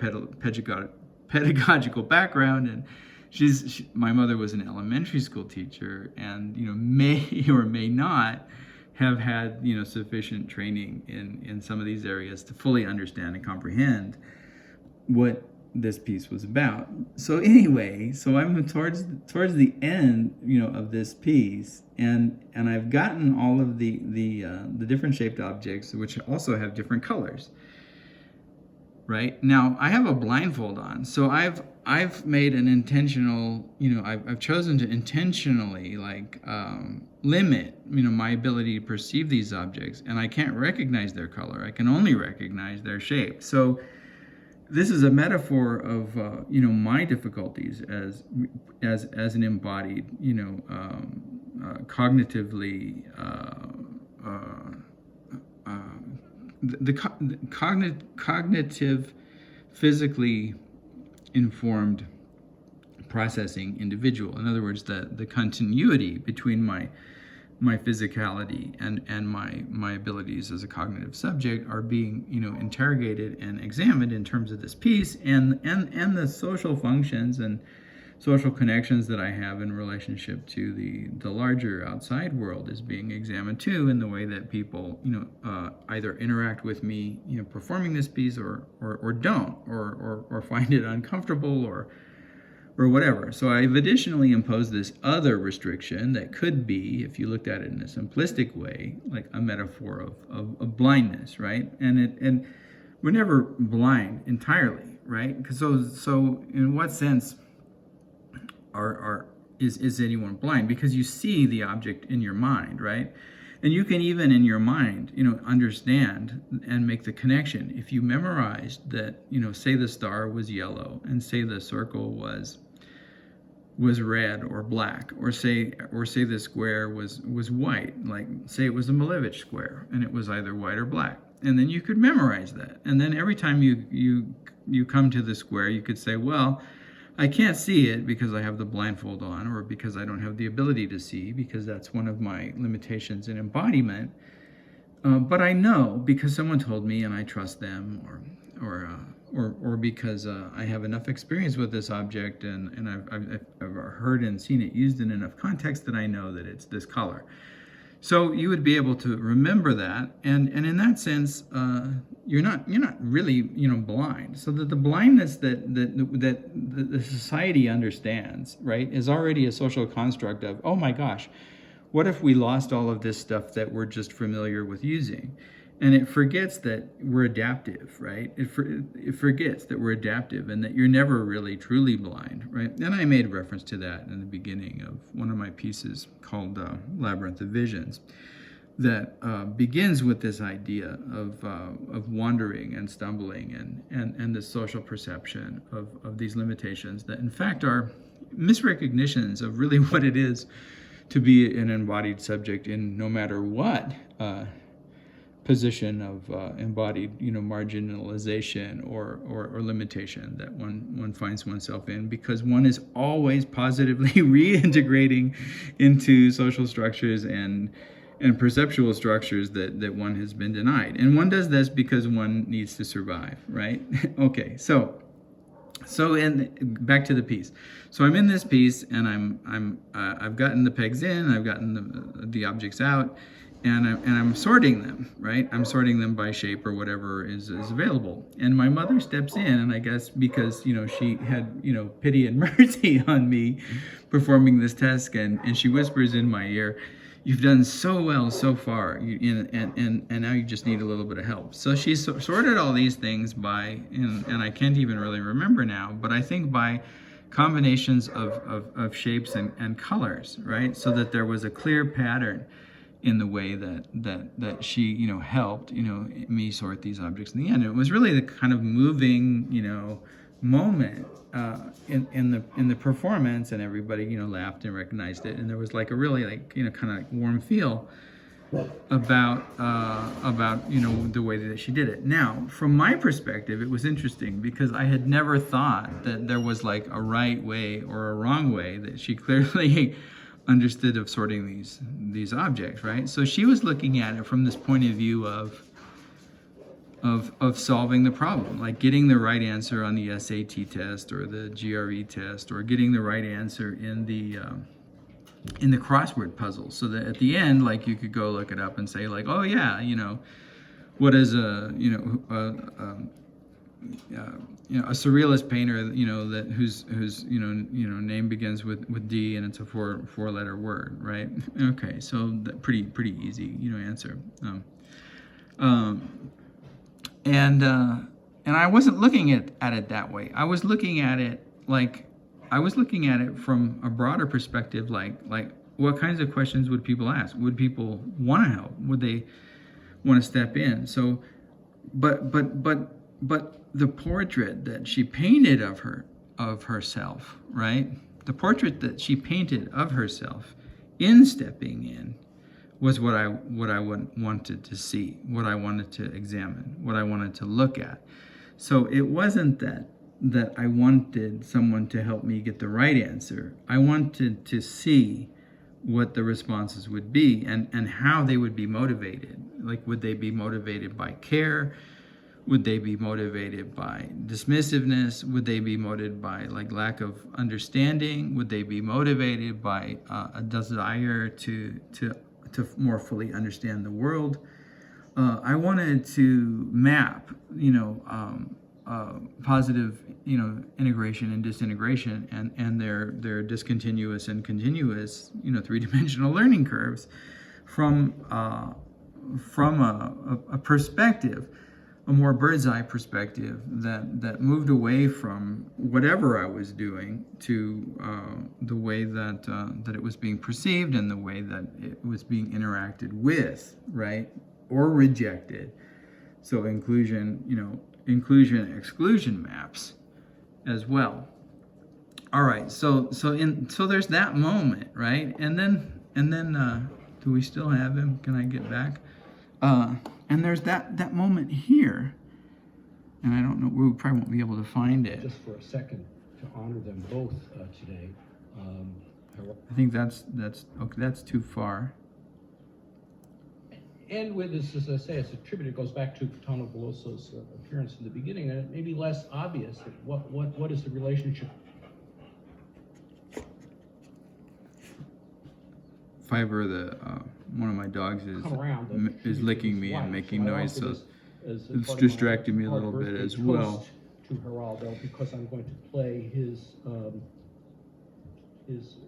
pedagogical background. And my mother was an elementary school teacher, and may or may not have had sufficient training in some of these areas to fully understand and comprehend what this piece was about. So anyway, I'm towards the end of this piece, and I've gotten all of the different shaped objects, which also have different colors. Right now, I have a blindfold on, so I've made an intentional, I've chosen to intentionally limit, my ability to perceive these objects, and I can't recognize their color. I can only recognize their shape. So this is a metaphor of, my difficulties as an embodied, cognitively. The cognitive, physically informed processing individual. In other words, the continuity between my physicality and my abilities as a cognitive subject are being interrogated and examined in terms of this piece, and the social functions and social connections that I have in relationship to the larger outside world is being examined too, in the way that people either interact with me performing this piece, or don't, or find it uncomfortable, or whatever. So I've additionally imposed this other restriction that could be, if you looked at it in a simplistic way, like a metaphor of blindness, right? And we're never blind entirely, right? So in what sense is anyone blind? Because you see the object in your mind, right? And you can even in your mind, understand and make the connection. If you memorized that, say the star was yellow, and say the circle was red or black, or say the square was white, like say it was a Malevich square and it was either white or black. And then you could memorize that. And then every time you come to the square, you could say, well, I can't see it because I have the blindfold on, or because I don't have the ability to see, because that's one of my limitations in embodiment. But I know because someone told me and I trust them, or because I have enough experience with this object and I've heard and seen it used in enough context that I know that it's this color. So you would be able to remember that, and in that sense, you're not really blind. So that the blindness that the society understands, right, is already a social construct of, oh my gosh, what if we lost all of this stuff that we're just familiar with using? And it forgets that we're adaptive, right? It forgets that we're adaptive and that you're never really truly blind, right? And I made reference to that in the beginning of one of my pieces called Labyrinth of Visions, that begins with this idea of wandering and stumbling and the social perception of these limitations that in fact are misrecognitions of really what it is to be an embodied subject in no matter what position of embodied, marginalization or limitation that one finds oneself in, because one is always positively reintegrating into social structures and perceptual structures that one has been denied. And one does this because one needs to survive, right? Okay, so back to the piece. So I'm in this piece, and I've gotten the pegs in, I've gotten the objects out, and I'm sorting them, right? I'm sorting them by shape or whatever is available. And my mother steps in, and I guess because she had pity and mercy on me performing this task, and she whispers in my ear, "You've done so well so far, and now you just need a little bit of help." So she sorted all these things by, and I can't even really remember now, but I think by combinations of shapes and colors, right? So that there was a clear pattern in the way that she helped me sort these objects in the end. It was really the kind of moving moment in the performance, and everybody laughed and recognized it, and there was like a really kind of warm feel about the way that she did it. Now, from my perspective, it was interesting because I had never thought that there was like a right way or a wrong way, that she clearly understood of sorting these objects, right? So she was looking at it from this point of view of solving the problem, like getting the right answer on the SAT test or the GRE test, or getting the right answer in the crossword puzzle, so that at the end, like, you could go look it up and say, like, oh yeah, what is a surrealist painter, that whose name begins with D, and it's a four-letter word, right? Okay, so that pretty easy, answer. And I wasn't looking at it that way. I was looking at it from a broader perspective, like what kinds of questions would people ask? Would people want to help? Would they want to step in? So, but the portrait that she painted of herself, right? The portrait that she painted of herself in stepping in was what I wanted to see, what I wanted to examine, what I wanted to look at. So it wasn't that I wanted someone to help me get the right answer. I wanted to see what the responses would be and how they would be motivated. Like, would they be motivated by care? Would they be motivated by dismissiveness? Would they be motivated by lack of understanding? Would they be motivated by a desire to more fully understand the world? I wanted to map, positive, integration and disintegration, and their discontinuous and continuous, three-dimensional learning curves from a perspective, a more bird's eye perspective that moved away from whatever I was doing to the way that it was being perceived and the way that it was being interacted with, right, or rejected. So inclusion exclusion maps as well. All right, so there's that moment, right, and then do we still have him? Can I get back? And there's that moment here, and I don't know, we probably won't be able to find it. Just for a second, to honor them both today. I think that's okay. That's too far. And with this, as I say, it's attributed, it goes back to Caetano Veloso's appearance in the beginning, and it may be less obvious that what is the relationship. Fiber, one of my dogs is licking me and making noise, so it's distracting me a little bit as well. To Geraldo, because I'm going to play his.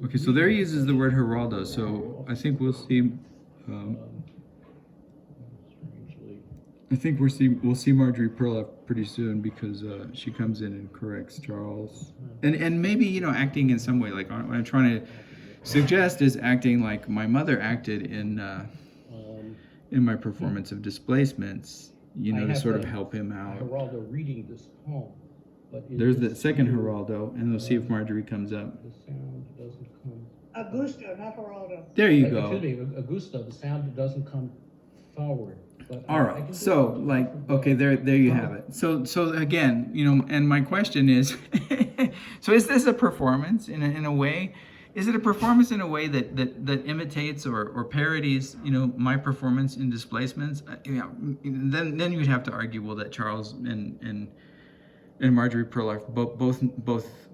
Okay, so there he uses the word Geraldo, so I think we'll see. I think we'll see Marjorie Perloff pretty soon, because she comes in and corrects Charles, and maybe acting in some way, like what I'm trying to suggest is acting like my mother acted in my performance of Displacements, to sort of help him out. Geraldo reading this poem, but there's the second Geraldo, and we'll see if Marjorie comes up. The sound doesn't come. Augusto, not Geraldo. There you go. Excuse me, Augusto. The sound doesn't come forward. But all right. So, okay, there you have it. So again, and my question is, so is this a performance in a way? Is it a performance in a way that imitates or parodies, my performance in Displacements? Then you'd have to argue, well, that Charles and Marjorie Perloff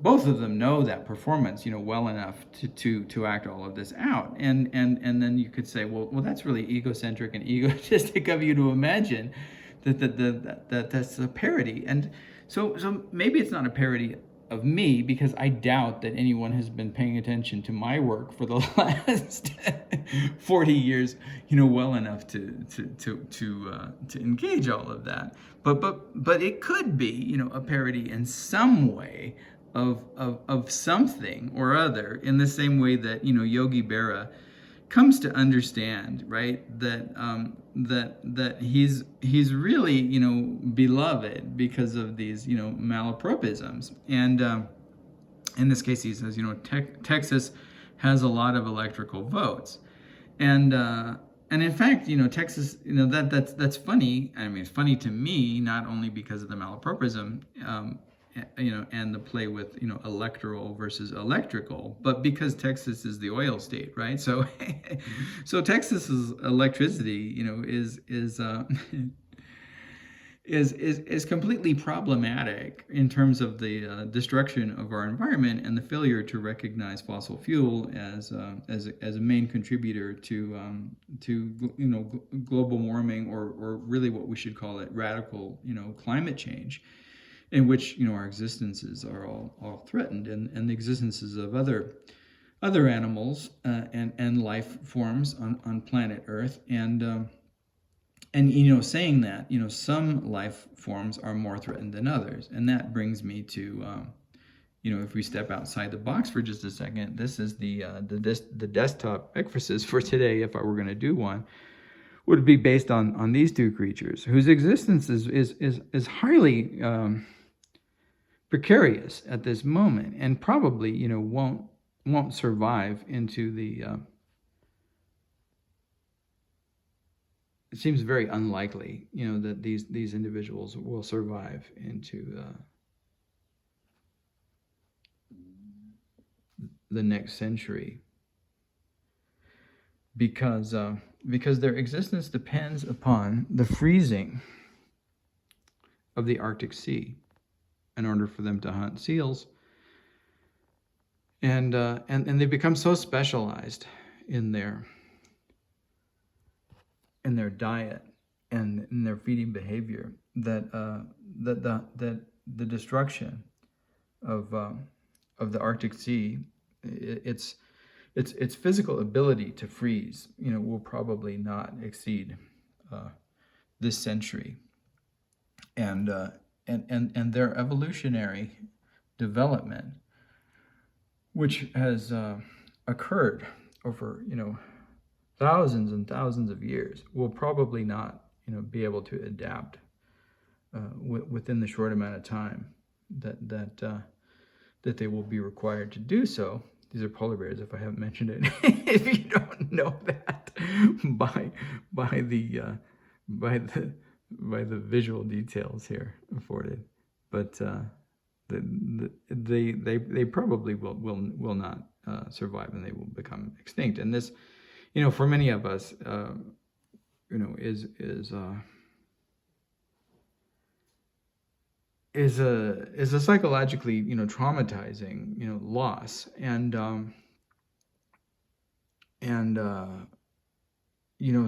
both of them know that performance, well enough to act all of this out, and then you could say, well, that's really egocentric and egotistic of you to imagine that's a parody, and so maybe it's not a parody of me, because I doubt that anyone has been paying attention to my work for the last 40 years, well enough to engage all of that. But it could be, a parody in some way of something or other, in the same way that Yogi Berra comes to understand, right, that he's really beloved because of these malapropisms, and in this case he says Texas has a lot of electrical votes, and in fact Texas that's funny. I mean, it's funny to me, not only because of the malapropism and the play with electoral versus electrical, but because Texas is the oil state, right? So so Texas's electricity is completely problematic in terms of the destruction of our environment and the failure to recognize fossil fuel as a main contributor to global warming, or really what we should call it, radical climate change, in which our existences are all threatened, and the existences of other animals and life forms on planet Earth, and saying that some life forms are more threatened than others, and that brings me to if we step outside the box for just a second, this is the desktop ekphrasis for today, if I were going to do one, would be based on these two creatures whose existence is highly precarious at this moment, and probably won't survive into the it seems very unlikely that these individuals will survive into the next century, because their existence depends upon the freezing of the Arctic Sea in order for them to hunt seals, and they become so specialized in their diet and in their feeding behavior that the destruction of the Arctic Sea, its physical ability to freeze, will probably not exceed this century, and their evolutionary development, which has occurred over thousands and thousands of years, will probably not be able to adapt within the short amount of time that they will be required to do so. These are polar bears, if I haven't mentioned it. If you don't know that by by the visual details here afforded, but they probably will not survive, and they will become extinct. And this, for many of us, is a psychologically traumatizing loss, and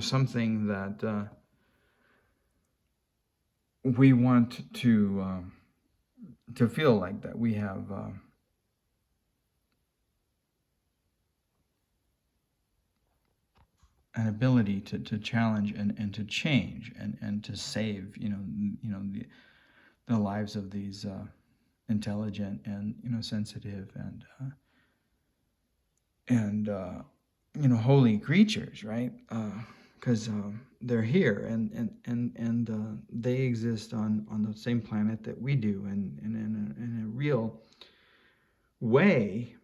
something that we want to feel like that we have an ability to challenge and to change and to save the lives of these intelligent and sensitive and holy creatures, right? Because they're here and they exist on the same planet that we do, and in a real way.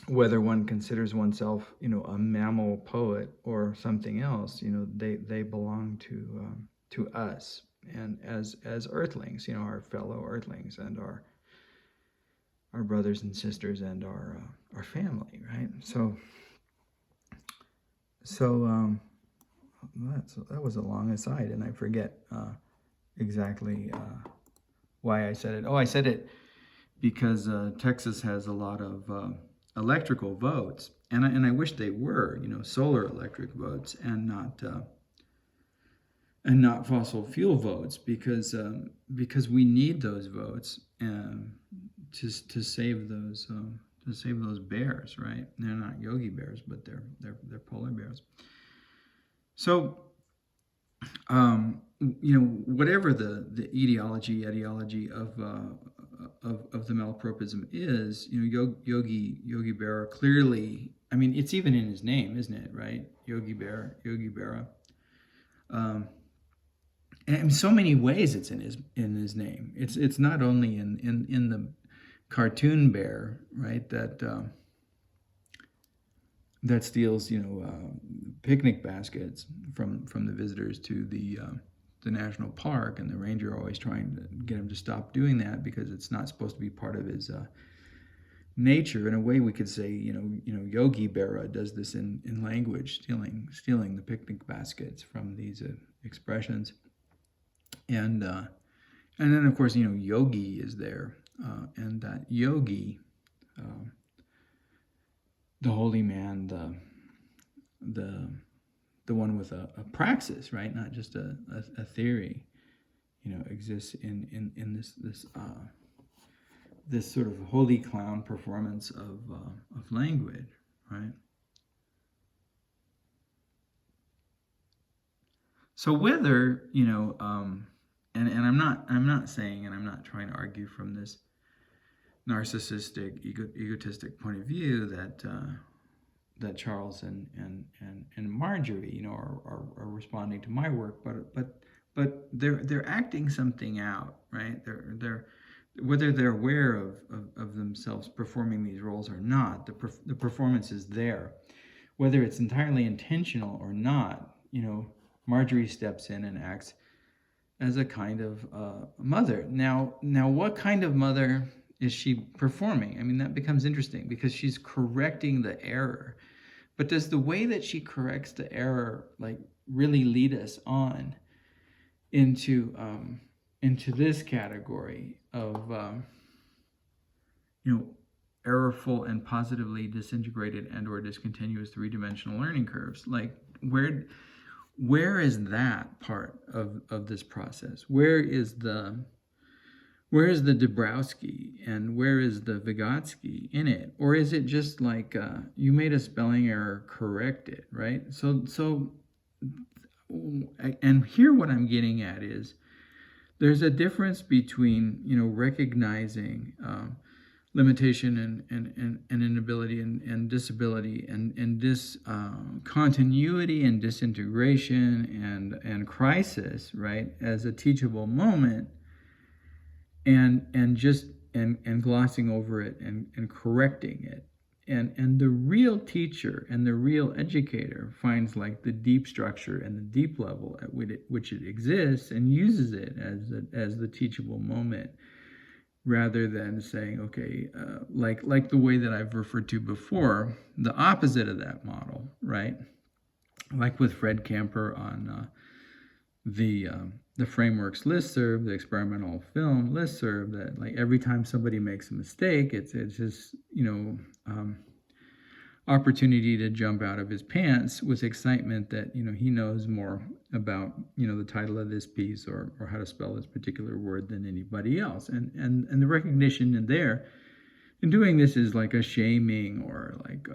Whether one considers oneself, a mammal poet or something else, they belong to us, and as Earthlings, our fellow Earthlings, and our brothers and sisters, and our family, right? So that was a long aside, and I forget exactly why I said it. Oh, I said it because Texas has a lot of electrical votes, and I wish they were, solar electric votes, and not fossil fuel votes, because we need those votes to save those bears, right? They're not Yogi Bears, but they're polar bears. So, whatever the etiology of the malapropism is, Yogi Berra clearly, I mean, it's even in his name, isn't it, right? Yogi Berra. And in so many ways it's in his name. It's not only in the cartoon bear, right, that steals picnic baskets from the visitors to the national park, and the ranger always trying to get him to stop doing that because it's not supposed to be part of his nature. In a way, we could say Yogi Berra does this in language, stealing the picnic baskets from these expressions, and then of course yogi is there, and that yogi, the holy man, the one with a praxis, right? Not just a theory, exists in this sort of holy clown performance of language, right? So whether and I'm not saying, and I'm not trying to argue from this narcissistic, egotistic point of view that Charles and Marjorie, are responding to my work, but they're acting something out, right? They're whether they're aware of themselves performing these roles or not, the performance is there. Whether it's entirely intentional or not, Marjorie steps in and acts as a kind of mother. Now, what kind of mother is she performing? I mean, that becomes interesting because she's correcting the error. But does the way that she corrects the error really lead us on into this category of errorful and positively disintegrated and or discontinuous three-dimensional learning curves? Where is that part of this process? Where is the Dabrowski and where is the Vygotsky in it? Or is it just like you made a spelling error, correct it, right? So and here what I'm getting at is there's a difference between recognizing limitation and inability and disability and this continuity and disintegration and crisis, right, as a teachable moment, and glossing over it and correcting it And the real teacher and the real educator finds like the deep structure and the deep level at which it exists and uses it as the teachable moment, rather than saying, okay, like the way that I've referred to before, the opposite of that model, right? Like with Fred Camper on the frameworks listserv, the experimental film listserv, that like every time somebody makes a mistake, it's just, opportunity to jump out of his pants with excitement that, he knows more about, the title of this piece or how to spell this particular word than anybody else. And the recognition in there in doing this is like a shaming, or like,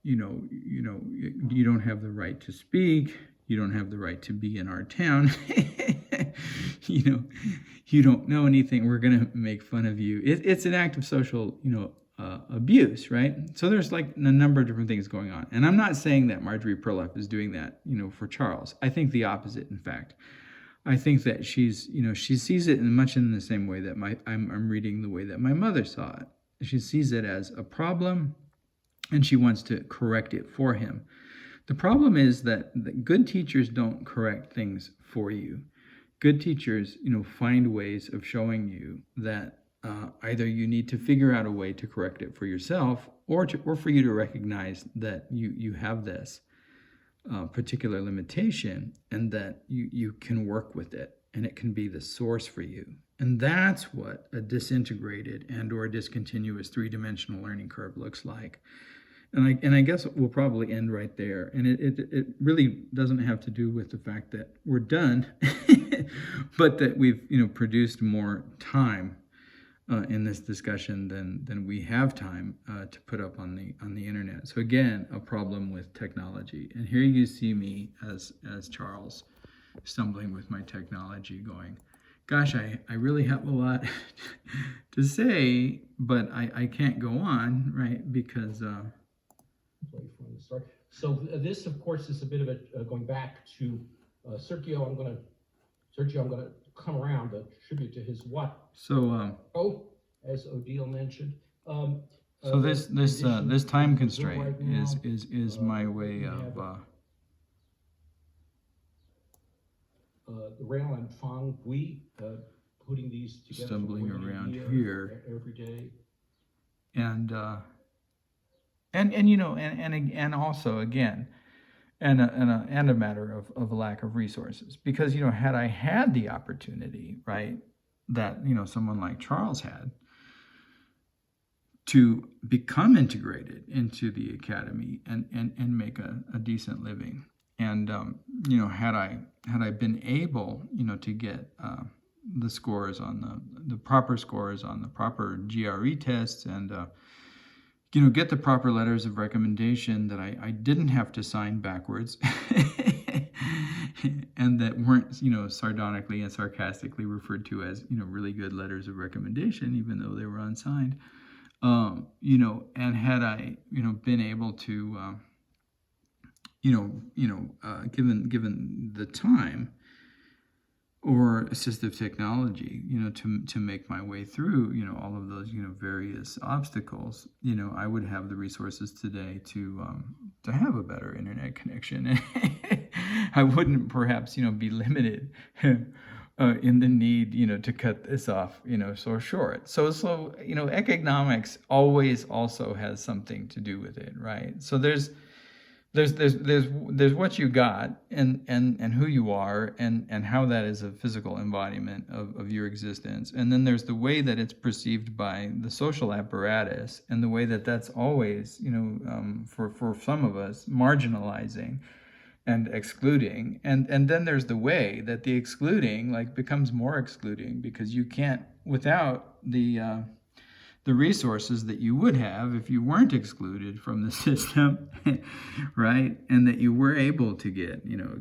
you don't have the right to speak. You don't have the right to be in our town. You don't know anything. We're going to make fun of you. It's an act of social, abuse, right? So there's like a number of different things going on. And I'm not saying that Marjorie Perloff is doing that, for Charles. I think the opposite, in fact. I think that she sees it much in the same way that I'm reading the way that my mother saw it. She sees it as a problem, and she wants to correct it for him. The problem is that good teachers don't correct things for you. Good teachers, find ways of showing you that either you need to figure out a way to correct it for yourself, or for you to recognize that you have this particular limitation, and that you can work with it, and it can be the source for you. And that's what a disintegrated and or discontinuous three-dimensional learning curve looks like. And I guess we'll probably end right there. And it really doesn't have to do with the fact that we're done, but that we've produced more time in this discussion than we have time to put up on the internet. So again, a problem with technology. And here you see me as Charles, stumbling with my technology, going, gosh, I really have a lot to say, but I can't go on, right? Because So this, of course, is a bit of a going back to Sergio. I'm going to come around a tribute to his what? So as Odile mentioned. So this time constraint right now, is my way of the Rail and Fang Gui putting these together. stumbling around here every day. and also again, and a matter of a lack of resources, because had I had the opportunity, right, that someone like Charles had, to become integrated into the academy and make a decent living, and had I been able to get the scores on the proper scores on the proper GRE tests, and get the proper letters of recommendation that I didn't have to sign backwards and that weren't, sardonically and sarcastically referred to as, really good letters of recommendation, even though they were unsigned. And had I, been able to, given the time or assistive technology, to make my way through, all of those, various obstacles, I would have the resources today to have a better internet connection. I wouldn't perhaps, be limited in the need, to cut this off, so short. So, economics always also has something to do with it, right? So there's what you got and who you are and how that is a physical embodiment of your existence. And then there's the way that it's perceived by the social apparatus, and the way that that's always, for some of us, marginalizing and excluding. And then there's the way that the excluding becomes more excluding, because you can't, without the resources that you would have if you weren't excluded from the system, right? And that you were able to get, a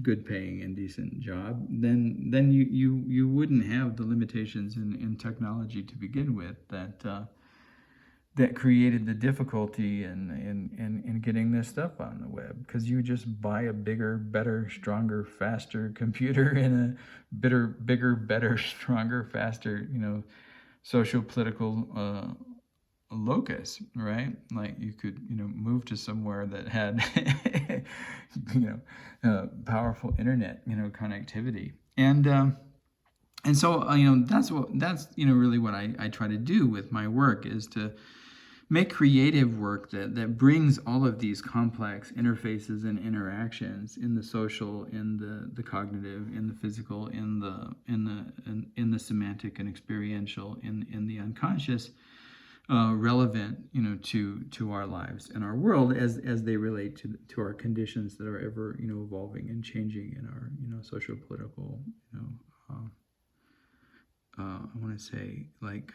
good paying and decent job, then you wouldn't have the limitations in technology to begin with that created the difficulty in getting this stuff on the web, because you just buy a bigger, better, stronger, faster computer and a bigger, better, stronger, faster, social political locus, right? Like you could, move to somewhere that had, powerful internet, connectivity. And so, that's really what I try to do with my work, is to make creative work that brings all of these complex interfaces and interactions in the social, in the cognitive, in the physical, in the semantic and experiential, in the unconscious, relevant, to our lives and our world as they relate to our conditions that are ever, evolving and changing in our, socio-political, I want to say, like,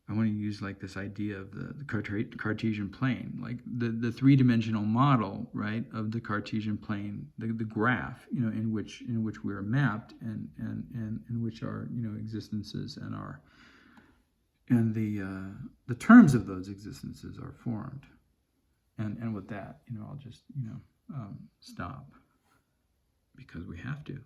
I want to use like this idea of the Cartesian plane, like the three-dimensional model, right, of the Cartesian plane, the graph, in which we are mapped, and in which our, existences and the terms of those existences are formed. And with that, I'll just, stop, because we have to.